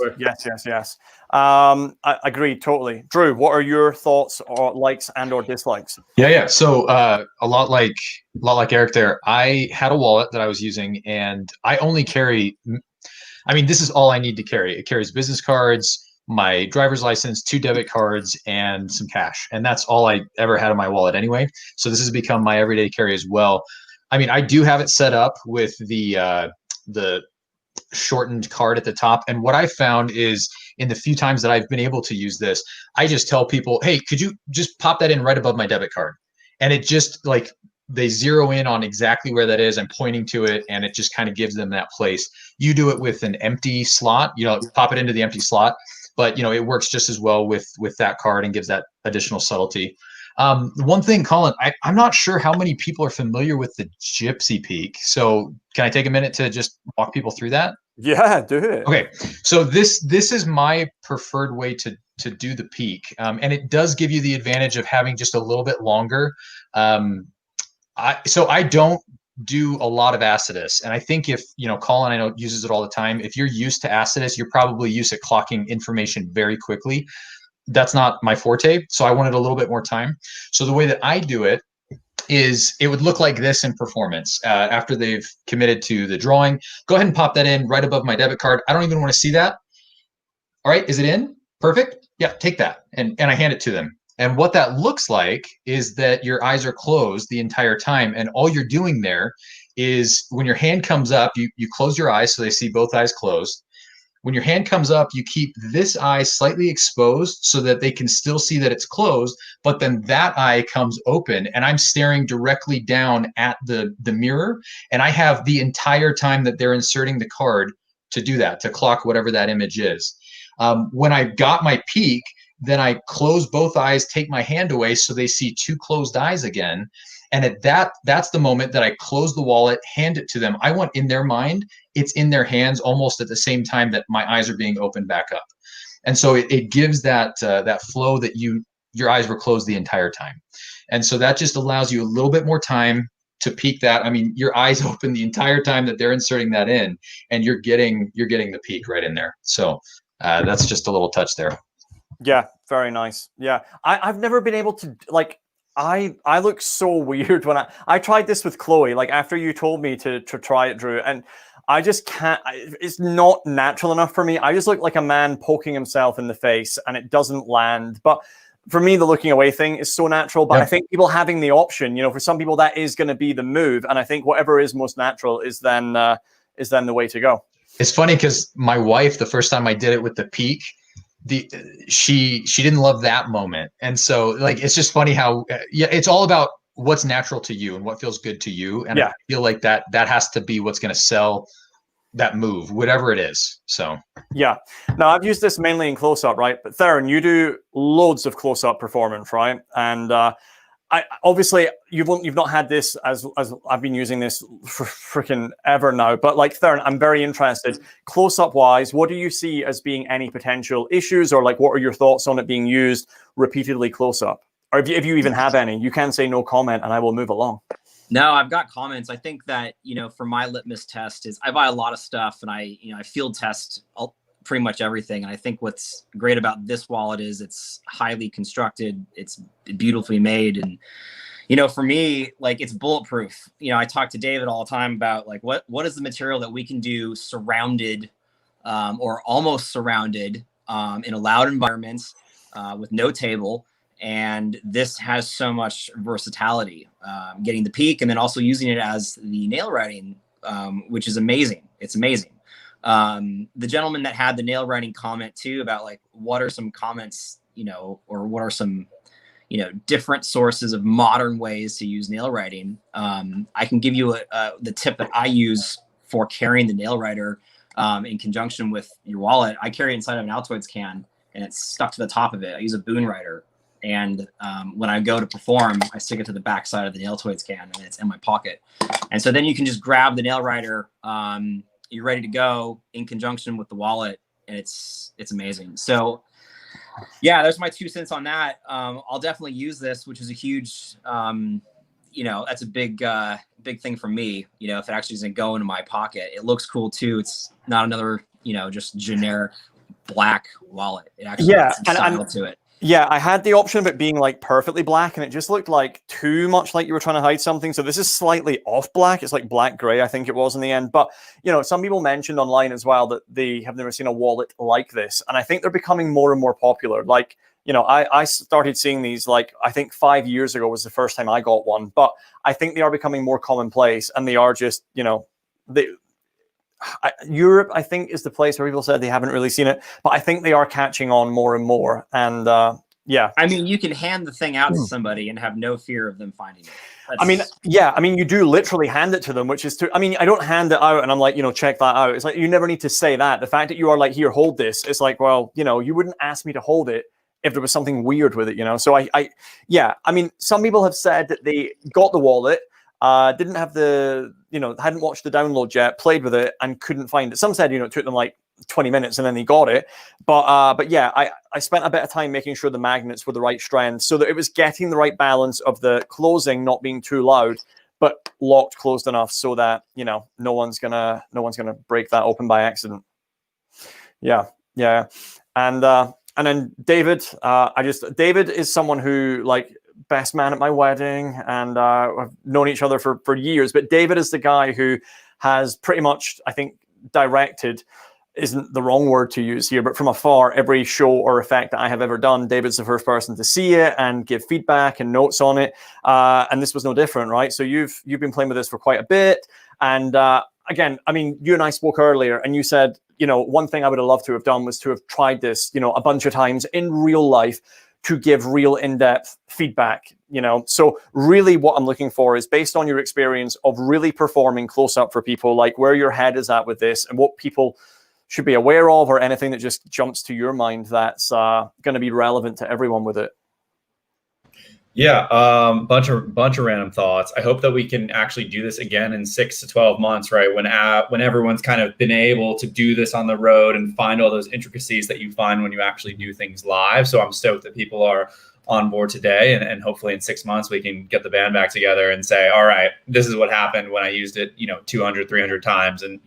yes. I agree totally. Drew, what are your thoughts or likes and or dislikes? Yeah. So a lot like Eric there. I had a wallet that I was using, and I only carry. I mean, this is all I need to carry. It carries business cards, my driver's license, 2 debit cards, and some cash, and that's all I ever had in my wallet anyway. So this has become my everyday carry as well. I mean, I do have it set up with the shortened card at the top. And what I found is, in the few times that I've been able to use this, I just tell people, hey, could you just pop that in right above my debit card? And it just like, they zero in on exactly where that is. I'm pointing to it, and it just kind of gives them that place. You do it with an empty slot, pop it into the empty slot, but it works just as well with that card and gives that additional subtlety. One thing, Colin, I'm not sure how many people are familiar with the Gypsy Peak. So can I take a minute to just walk people through that? Yeah, do it. Okay. So this is my preferred way to do the peak. And it does give you the advantage of having just a little bit longer. I don't do a lot of Acidus. And I think if, Colin, I know, uses it all the time. If you're used to Acidus, you're probably used to clocking information very quickly. That's not my forte. So I wanted a little bit more time. So the way that I do it is it would look like this in performance. After they've committed to the drawing, go ahead and pop that in right above my debit card. I don't even want to see that. All right, is it in? Perfect. Yeah, take that. And I hand it to them. And what that looks like is that your eyes are closed the entire time. And all you're doing there is, when your hand comes up, you close your eyes so they see both eyes closed. When your hand comes up, you keep this eye slightly exposed so that they can still see that it's closed, but then that eye comes open, and I'm staring directly down at the mirror, and I have the entire time that they're inserting the card to do that, to clock whatever that image is. When I got my peak, then I close both eyes, take my hand away so they see 2 closed eyes again. And at that's the moment that I close the wallet, hand it to them. I want, in their mind, it's in their hands almost at the same time that my eyes are being opened back up. And so it gives that flow that your eyes were closed the entire time. And so that just allows you a little bit more time to peek that. I mean, your eyes open the entire time that they're inserting that in, and you're getting the peek right in there. So that's just a little touch there. Yeah, very nice. Yeah, I've never been able to, like, I look so weird when I tried this with Chloe, like after you told me to try it, Drew, and I just can't, it's not natural enough for me. I just look like a man poking himself in the face, and it doesn't land. But for me, the looking away thing is so natural. But yeah. I think people having the option, for some people that is going to be the move. And I think whatever is most natural is then the way to go. It's funny because my wife, the first time I did it with the peak, she didn't love that moment. And so, like, it's just funny how it's all about what's natural to you and what feels good to you. And I feel like that has to be what's going to sell that move, whatever it is. So yeah. Now, I've used this mainly in close-up, right? But Theron, you do loads of close-up performance, right? And I obviously you've not had this as I've been using this for freaking ever now. But like, Theron, I'm very interested. Close-up wise, what do you see as being any potential issues, or like what are your thoughts on it being used repeatedly close-up? Or if you even have any, you can say no comment and I will move along. No, I've got comments. I think that, for my litmus test is I buy a lot of stuff, and I field test pretty much everything. And I think what's great about this wallet is it's highly constructed. It's beautifully made. And, for me, like, it's bulletproof. I talk to David all the time about, like, what is the material that we can do surrounded or almost surrounded in a loud environment with no table. And this has so much versatility, getting the peak and then also using it as the nail writing, which is amazing. It's amazing. The gentleman that had the nail writing comment too about, like, what are some comments, or what are some, different sources of modern ways to use nail writing. I can give you the tip that I use for carrying the nail writer in conjunction with your wallet. I carry it inside of an Altoids can, and it's stuck to the top of it. I use a Boon writer. And when I go to perform, I stick it to the back side of the Altoids can, and it's in my pocket. And so then you can just grab the nail writer. You're ready to go in conjunction with the wallet, and it's amazing. So yeah, there's my 2 cents on that. I'll definitely use this, which is a huge, that's a big thing for me. If it actually doesn't go into my pocket, it looks cool too. It's not another, just generic black wallet. It actually has some style to it. Yeah, I had the option of it being like perfectly black, and it just looked like too much like you were trying to hide something. So this is slightly off black. It's like black gray, I think it was in the end. But, some people mentioned online as well that they have never seen a wallet like this. And I think they're becoming more and more popular. Like, I started seeing these, like, I think 5 years ago was the first time I got one. But I think they are becoming more commonplace, and they are just, Europe, I think, is the place where people said they haven't really seen it, but I think they are catching on more and more. And yeah, I mean, you can hand the thing out to somebody and have no fear of them finding it. You do literally hand it to them, which is I don't hand it out and I'm like, check that out. It's like, you never need to say that. The fact that you are like, here, hold this. It's like, well, you wouldn't ask me to hold it if there was something weird with it, So some people have said that they got the wallet, didn't have hadn't watched the download yet, played with it and couldn't find it. Some said, it took them like 20 minutes and then they got it. But yeah, I spent a bit of time making sure the magnets were the right strength so that it was getting the right balance of the closing, not being too loud, but locked closed enough so that, no one's gonna break that open by accident. Yeah. And then David, David is someone who, like, best man at my wedding, and I've known each other for years. But David is the guy who has pretty much, I think, directed isn't the wrong word to use here, but from afar, every show or effect that I have ever done, David's the first person to see it and give feedback and notes on it. And this was no different, right? So you've been playing with this for quite a bit. And again, you and I spoke earlier, and you said, one thing I would have loved to have done was to have tried this, a bunch of times in real life, to give real in-depth feedback, So really what I'm looking for is, based on your experience of really performing close up for people, like where your head is at with this and what people should be aware of, or anything that just jumps to your mind that's going to be relevant to everyone with it. Yeah, bunch of random thoughts. I hope that we can actually do this again in 6 to 12 months, right? When everyone's kind of been able to do this on the road and find all those intricacies that you find when you actually do things live. So I'm stoked that people are on board today, and hopefully in 6 months we can get the band back together and say, all right, this is what happened when I used it, 200, 300 times. And,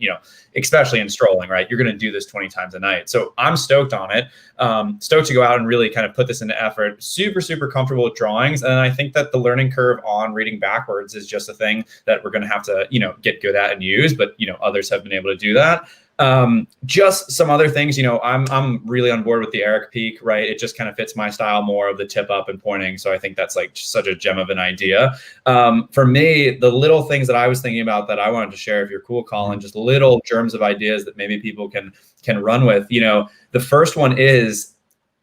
especially in strolling, right? You're going to do this 20 times a night. So I'm stoked on it. Stoked to go out and really kind of put this into effort. Super, super comfortable with drawings. And I think that the learning curve on reading backwards is just a thing that we're going to have to, get good at and use, but, others have been able to do that. Just some other things, I'm really on board with the Eric peak, right? It just kind of fits my style more of the tip up and pointing. So I think that's like such a gem of an idea. For me, the little things that I was thinking about that I wanted to share, if you're cool, Colin, just little germs of ideas that maybe people can run with. The first one is,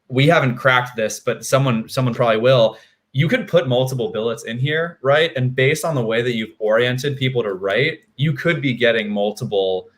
we haven't cracked this, but someone probably will. You could put multiple billets in here, right? And based on the way that you've oriented people to write, you could be getting multiple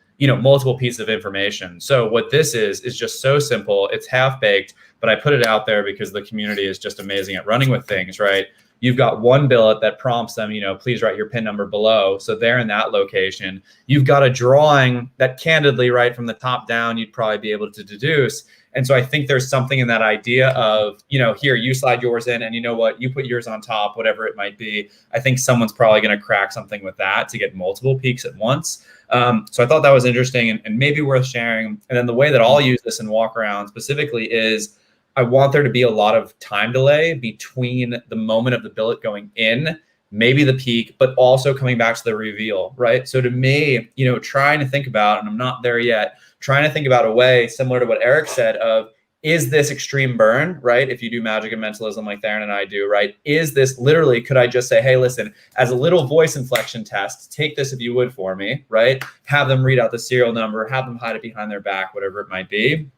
pieces of information. So what this is just so simple. It's half baked, but I put it out there because the community is just amazing at running with things, right? You've got one billet that prompts them, please write your PIN number below. So they're in that location. You've got a drawing that candidly, right from the top down, you'd probably be able to deduce. And so I think there's something in that idea of, here, you slide yours in, and you know what, you put yours on top, whatever it might be. I think someone's probably going to crack something with that to get multiple peaks at once. So I thought that was interesting and maybe worth sharing. And then the way that I'll use this in walk around specifically is, I want there to be a lot of time delay between the moment of the billet going in, maybe the peak, but also coming back to the reveal, right? So to me, trying to think about, and I'm not there yet, trying to think about a way similar to what Eric said of, is this extreme burn, right? If you do magic and mentalism like Theron and I do, right? Is this literally, could I just say, hey, listen, as a little voice inflection test, take this if you would for me, right? Have them read out the serial number, have them hide it behind their back, whatever it mimight be.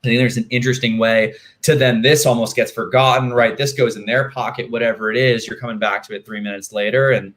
I think there's an interesting way to then this almost gets forgotten, right? This goes in their pocket, whatever it is, you're coming back to it 3 minutes later, and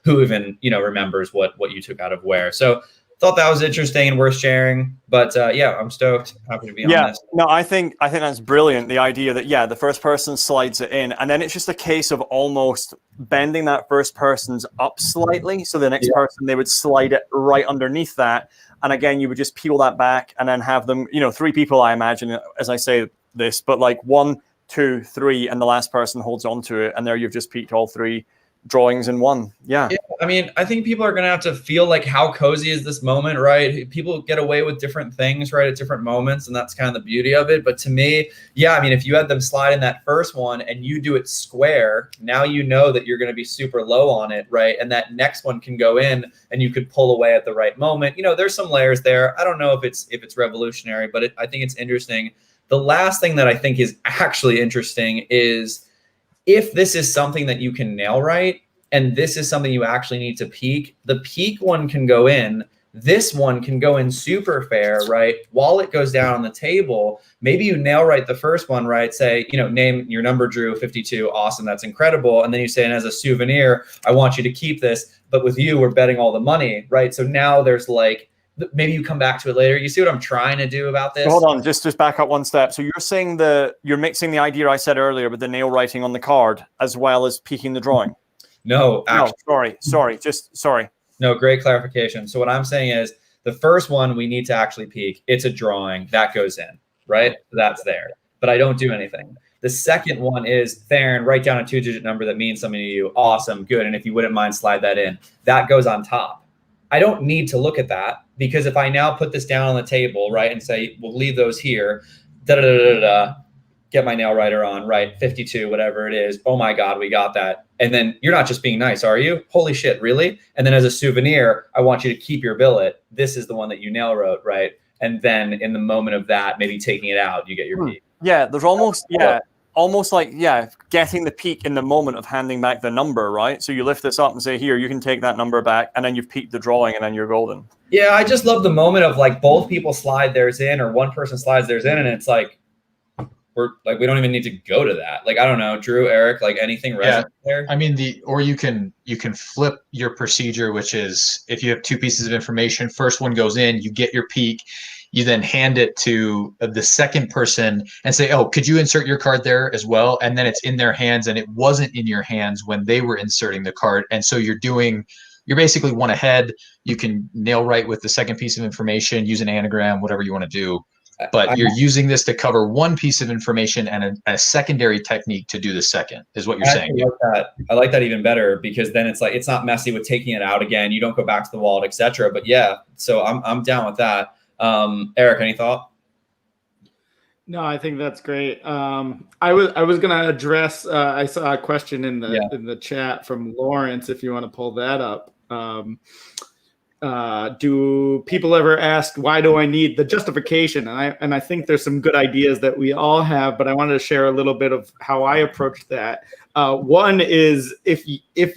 who even, remembers what you took out of where. So thought that was interesting and worth sharing. But yeah, I'm stoked. Happy to be on this. No, I think that's brilliant. The idea that the first person slides it in, and then it's just a case of almost bending that first person's up slightly, so the next person, they would slide it right underneath that, and again you would just peel that back and then have them, 3 people, I imagine, as I say this, but like 1, 2, 3, and the last person holds on to it, and there you've just peaked all 3 drawings in one. Yeah. I mean, I think people are going to have to feel like, how cozy is this moment, right? People get away with different things, right, at different moments, and that's kind of the beauty of it. But to me, I mean, if you had them slide in that first one and you do it square, now you know that you're going to be super low on it, right? And that next one can go in and you could pull away at the right moment. There's some layers there. I don't know if it's revolutionary, but I think it's interesting. The last thing that I think is actually interesting is, if this is something that you can nail right, and this is something you actually need to peak, the peak one can go in, this one can go in super fair, right? While it goes down on the table, maybe you nail right the first one, right? Say, name your number, Drew, 52, awesome, that's incredible. And then you say, and as a souvenir, I want you to keep this, but with you, we're betting all the money, right? So now there's like, maybe you come back to it later. You see what I'm trying to do about this? Hold on, just back up one step. So you're saying you're mixing the idea I said earlier with the nail writing on the card as well as peeking the drawing? No, actually. Sorry. No, great clarification. So what I'm saying is, the first one we need to actually peek. It's a drawing that goes in, right? That's there, but I don't do anything. The second one is, Theron, write down a 2-digit number that means something to you. Awesome, good. And if you wouldn't mind, slide that in. That goes on top. I don't need to look at that, because if I now put this down on the table, right, and say, we'll leave those here, get my nail writer on, right, 52, whatever it is. Oh my God, we got that. And then you're not just being nice, are you? Holy shit, really? And then as a souvenir, I want you to keep your billet. This is the one that you nail wrote, right? And then in the moment of that, maybe taking it out, you get your peak. Yeah, there's almost like, getting the peak in the moment of handing back the number, right? So you lift this up and say, here, you can take that number back, and then you've peaked the drawing, and then you're golden. Yeah, I just love the moment of like both people slide theirs in, or one person slides theirs in, and it's like, we don't even need to go to that. Like, I don't know, Drew, Eric, like anything resonate there? I mean, or you can flip your procedure, which is, if you have 2 pieces of information, first one goes in, you get your peak, you then hand it to the second person and say, oh, could you insert your card there as well? And then it's in their hands, and it wasn't in your hands when they were inserting the card. And so you're basically one ahead. You can nail right with the second piece of information, use an anagram, whatever you want to do. But you're using this to cover one piece of information and a secondary technique to do the second, is what you're saying. I like that even better, because then it's like, it's not messy with taking it out again. You don't go back to the wallet, etc. But yeah, so I'm down with that. Eric, any thought? No, I think that's great. I was gonna address. I saw a question in the chat from Lawrence. If you want to pull that up. Do people ever ask, why do I need the justification? And I think there's some good ideas that we all have, but I wanted to share a little bit of how I approach that. One is, if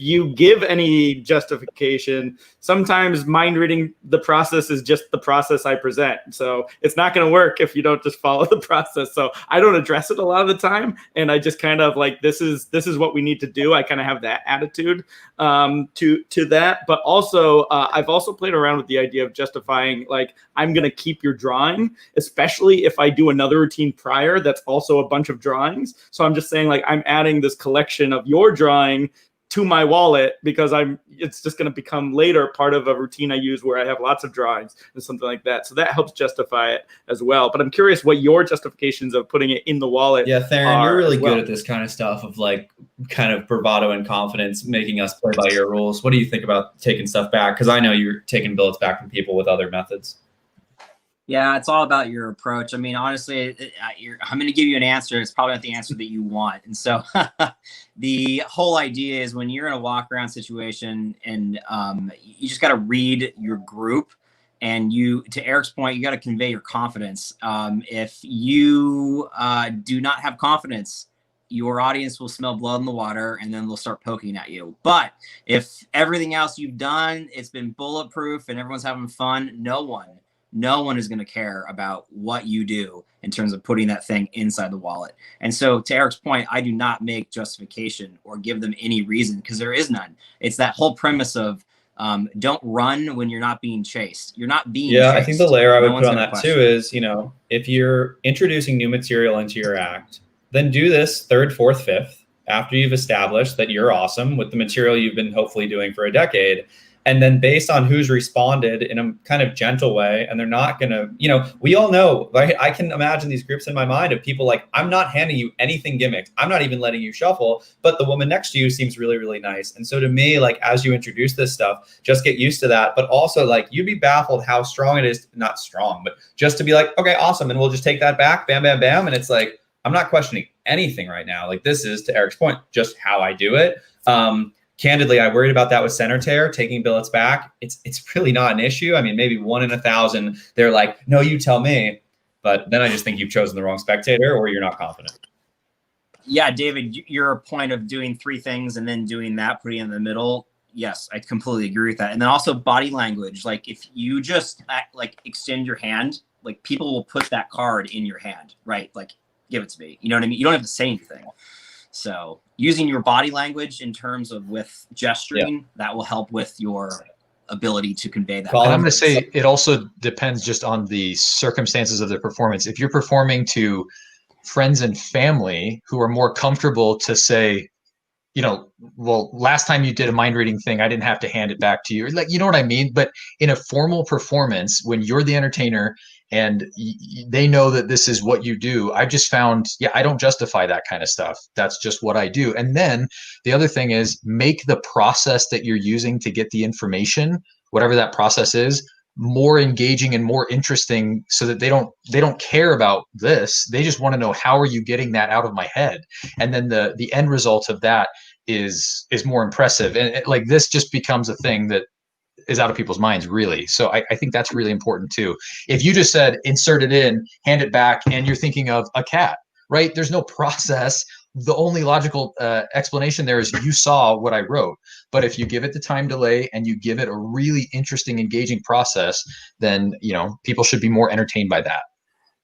you give any justification, sometimes mind reading the process is just the process I present. So it's not going to work if you don't just follow the process. So I don't address it a lot of the time, and I just kind of like, this is what we need to do. I kind of have that attitude to that. But also, I've also played around with the idea of justifying, like, I'm going to keep your drawing, especially if I do another routine prior that's also a bunch of drawings. So I'm just saying, like, I'm adding this collection of your drawing to my wallet, because it's just going to become later part of a routine I use where I have lots of drawings and something like that. So that helps justify it as well. But I'm curious what your justifications of putting it in the wallet. Yeah, Theron, you're really good at this kind of stuff, of like kind of bravado and confidence, making us play by your rules. What do you think about taking stuff back? Because I know you're taking billets back from people with other methods. Yeah, it's all about your approach. I mean, honestly, I'm going to give you an answer. It's probably not the answer that you want. And so the whole idea is, when you're in a walk around situation, and you just got to read your group, and to Eric's point, you got to convey your confidence. If you do not have confidence, your audience will smell blood in the water, and then they'll start poking at you. But if everything else you've done, it's been bulletproof and everyone's having fun, no one is going to care about what you do in terms of putting that thing inside the wallet. And so, to Eric's point, I do not make justification or give them any reason, because there is none. It's that whole premise of Don't run when you're not being chased. You're not being Yeah, chased. I think the layer I would No put one's on gonna that question too it. is, if you're introducing new material into your act, then do this third, fourth, fifth after you've established that you're awesome with the material you've been hopefully doing for a decade. And then based on who's responded in a kind of gentle way, and they're not gonna, we all know, right? I can imagine these groups in my mind of people like, I'm not handing you anything gimmicked. I'm not even letting you shuffle, but the woman next to you seems really, really nice. And so to me, like, as you introduce this stuff, just get used to that. But also, like, you'd be baffled how strong it is, not strong, but just to be like, okay, awesome. And we'll just take that back, bam, bam, bam. And it's like, I'm not questioning anything right now. Like, this is, to Eric's point, just how I do it. Candidly, I worried about that with center tear, taking billets back. It's really not an issue. I mean, maybe 1 in 1,000, they're like, no, you tell me. But then I just think you've chosen the wrong spectator, or you're not confident. Yeah, David, your point of doing 3 things and then doing that, putting in the middle. Yes, I completely agree with that. And then also body language. Like, if you just extend your hand, like, people will put that card in your hand, right? Like, give it to me. You know what I mean? You don't have to say anything. So using your body language in terms of with gesturing, that will help with your ability to convey that. And I'm going to say it also depends just on the circumstances of the performance. If you're performing to friends and family who are more comfortable to say, well, last time you did a mind reading thing, I didn't have to hand it back to you. Like, you know what I mean? But in a formal performance, when you're the entertainer and they know that this is what you do, I've just found, I don't justify that kind of stuff. That's just what I do. And then the other thing is, make the process that you're using to get the information, whatever that process is, more engaging and more interesting, so that they don't care about this. They just want to know, how are you getting that out of my head? And then the end result of that is more impressive. And like, this just becomes a thing that is out of people's minds, really. So I think that's really important too. If you just said, insert it in, hand it back, and you're thinking of a cat, right? There's no process. The only logical explanation there is, you saw what I wrote. But if you give it the time delay and you give it a really interesting, engaging process, then, people should be more entertained by that.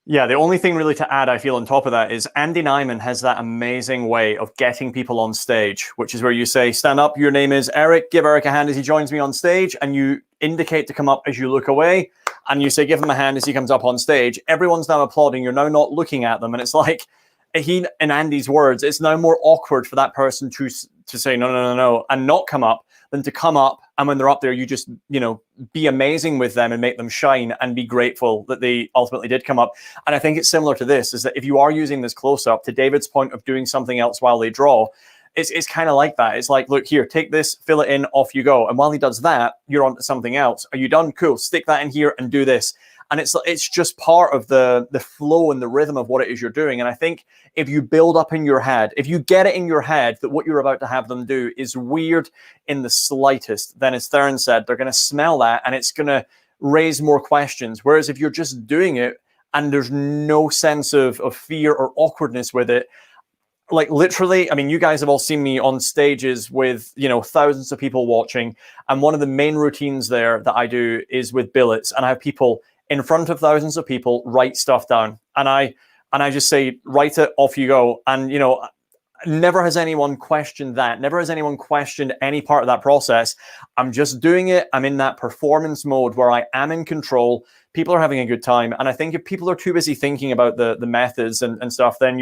Yeah, the only thing really to add, I feel, on top of that is Andy Nyman has that amazing way of getting people on stage, which is where you say, stand up, your name is Eric, give Eric a hand as he joins me on stage, and you indicate to come up as you look away, and you say, give him a hand as he comes up on stage. Everyone's now applauding. You're now not looking at them, and it's like, in Andy's words, it's now more awkward for that person to say no, and not come up, than to come up, and when they're up there, you just, be amazing with them and make them shine and be grateful that they ultimately did come up. And I think it's similar to this, is that if you are using this close-up, to David's point of doing something else while they draw, it's kind of like that. It's like, look here, take this, fill it in, off you go. And while he does that, you're on to something else. Are you done? Cool. Stick that in here and do this. And it's just part of the flow and the rhythm of what it is you're doing. And I think if you build up in your head, if you get it in your head that what you're about to have them do is weird in the slightest, then as Theron said, they're going to smell that and it's going to raise more questions. Whereas if you're just doing it and there's no sense of fear or awkwardness with it, like literally, I mean, you guys have all seen me on stages with, thousands of people watching. And one of the main routines there that I do is with billets. And I have people in front of thousands of people write stuff down. And I just say, write it, off you go. And, never has anyone questioned that. Never has anyone questioned any part of that process. I'm just doing it. I'm in that performance mode where I am in control. People are having a good time. And I think if people are too busy thinking about the methods and stuff, then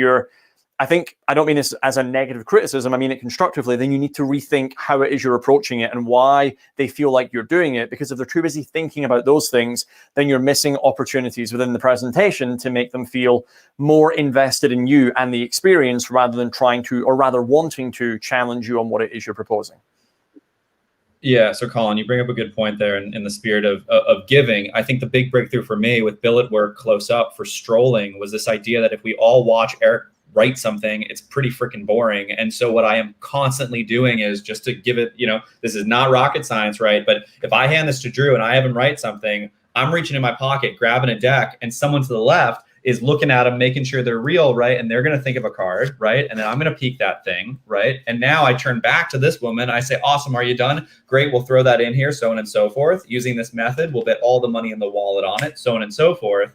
I don't mean this as a negative criticism, I mean it constructively, then you need to rethink how it is you're approaching it and why they feel like you're doing it. Because if they're too busy thinking about those things, then you're missing opportunities within the presentation to make them feel more invested in you and the experience, rather than trying to, or rather wanting to, challenge you on what it is you're proposing. Yeah, so Colin, you bring up a good point there in the spirit of giving. I think the big breakthrough for me with billet work close up for strolling was this idea that if we all watch Eric write something, it's pretty freaking boring. And so what I am constantly doing is just to give it, this is not rocket science, right? But if I hand this to Drew and I have him write something, I'm reaching in my pocket, grabbing a deck, and someone to the left is looking at them, making sure they're real, right? And they're going to think of a card, right? And then I'm going to peek that thing, right? And now I turn back to this woman. I say, awesome, are you done? Great, we'll throw that in here, so on and so forth. Using this method, we'll bet all the money in the wallet on it, so on and so forth.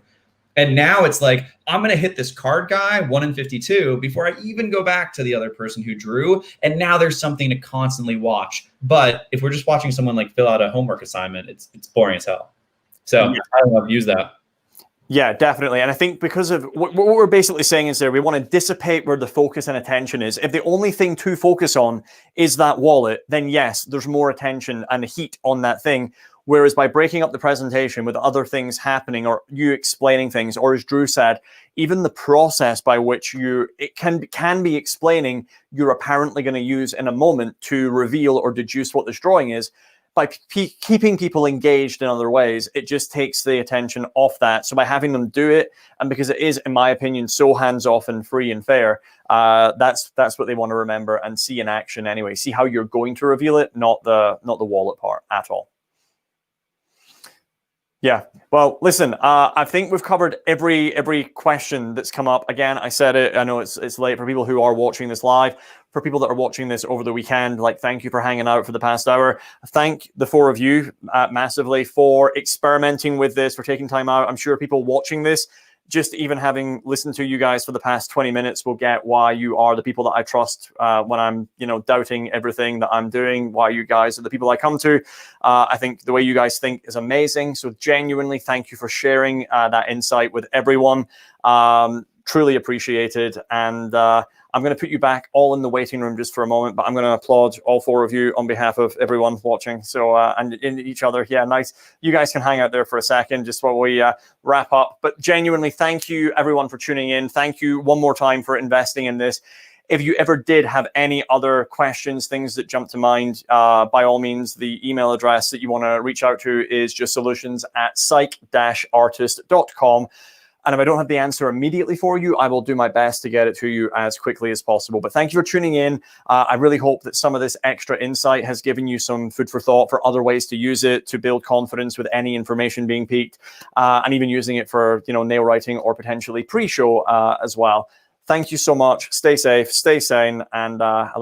And now it's like, I'm going to hit this card guy 1 in 52 before I even go back to the other person who drew. And now there's something to constantly watch. But if we're just watching someone like fill out a homework assignment, it's boring as hell. So I don't know, use that. Yeah, definitely. And I think because of what we're basically saying is there, we want to dissipate where the focus and attention is. If the only thing to focus on is that wallet, then yes, there's more attention and heat on that thing. Whereas by breaking up the presentation with other things happening or you explaining things, or as Drew said, even the process by which it can be explaining you're apparently going to use in a moment to reveal or deduce what this drawing is, by keeping people engaged in other ways, it just takes the attention off that. So by having them do it, and because it is, in my opinion, so hands-off and free and fair, that's what they want to remember and see in action anyway. See how you're going to reveal it, not the wallet part at all. Yeah, well, listen, I think we've covered every question that's come up. Again, I said it, I know it's late for people who are watching this live. For people that are watching this over the weekend, like, thank you for hanging out for the past hour. Thank the 4 of you massively for experimenting with this, for taking time out. I'm sure people watching this, just even having listened to you guys for the past 20 minutes, will get why you are the people that I trust when I'm, doubting everything that I'm doing, why you guys are the people I come to. I think the way you guys think is amazing. So genuinely, thank you for sharing that insight with everyone. Truly appreciated. And I'm going to put you back all in the waiting room just for a moment, but I'm going to applaud all 4 of you on behalf of everyone watching. So, and in each other. Yeah, nice. You guys can hang out there for a second just while we wrap up. But genuinely, thank you everyone for tuning in. Thank you one more time for investing in this. If you ever did have any other questions, things that jump to mind, by all means, the email address that you want to reach out to is just solutions@psych-artist.com. And if I don't have the answer immediately for you, I will do my best to get it to you as quickly as possible. But thank you for tuning in. I really hope that some of this extra insight has given you some food for thought for other ways to use it, to build confidence with any information being peaked, and even using it for nail writing or potentially pre-show as well. Thank you so much. Stay safe, stay sane, and I look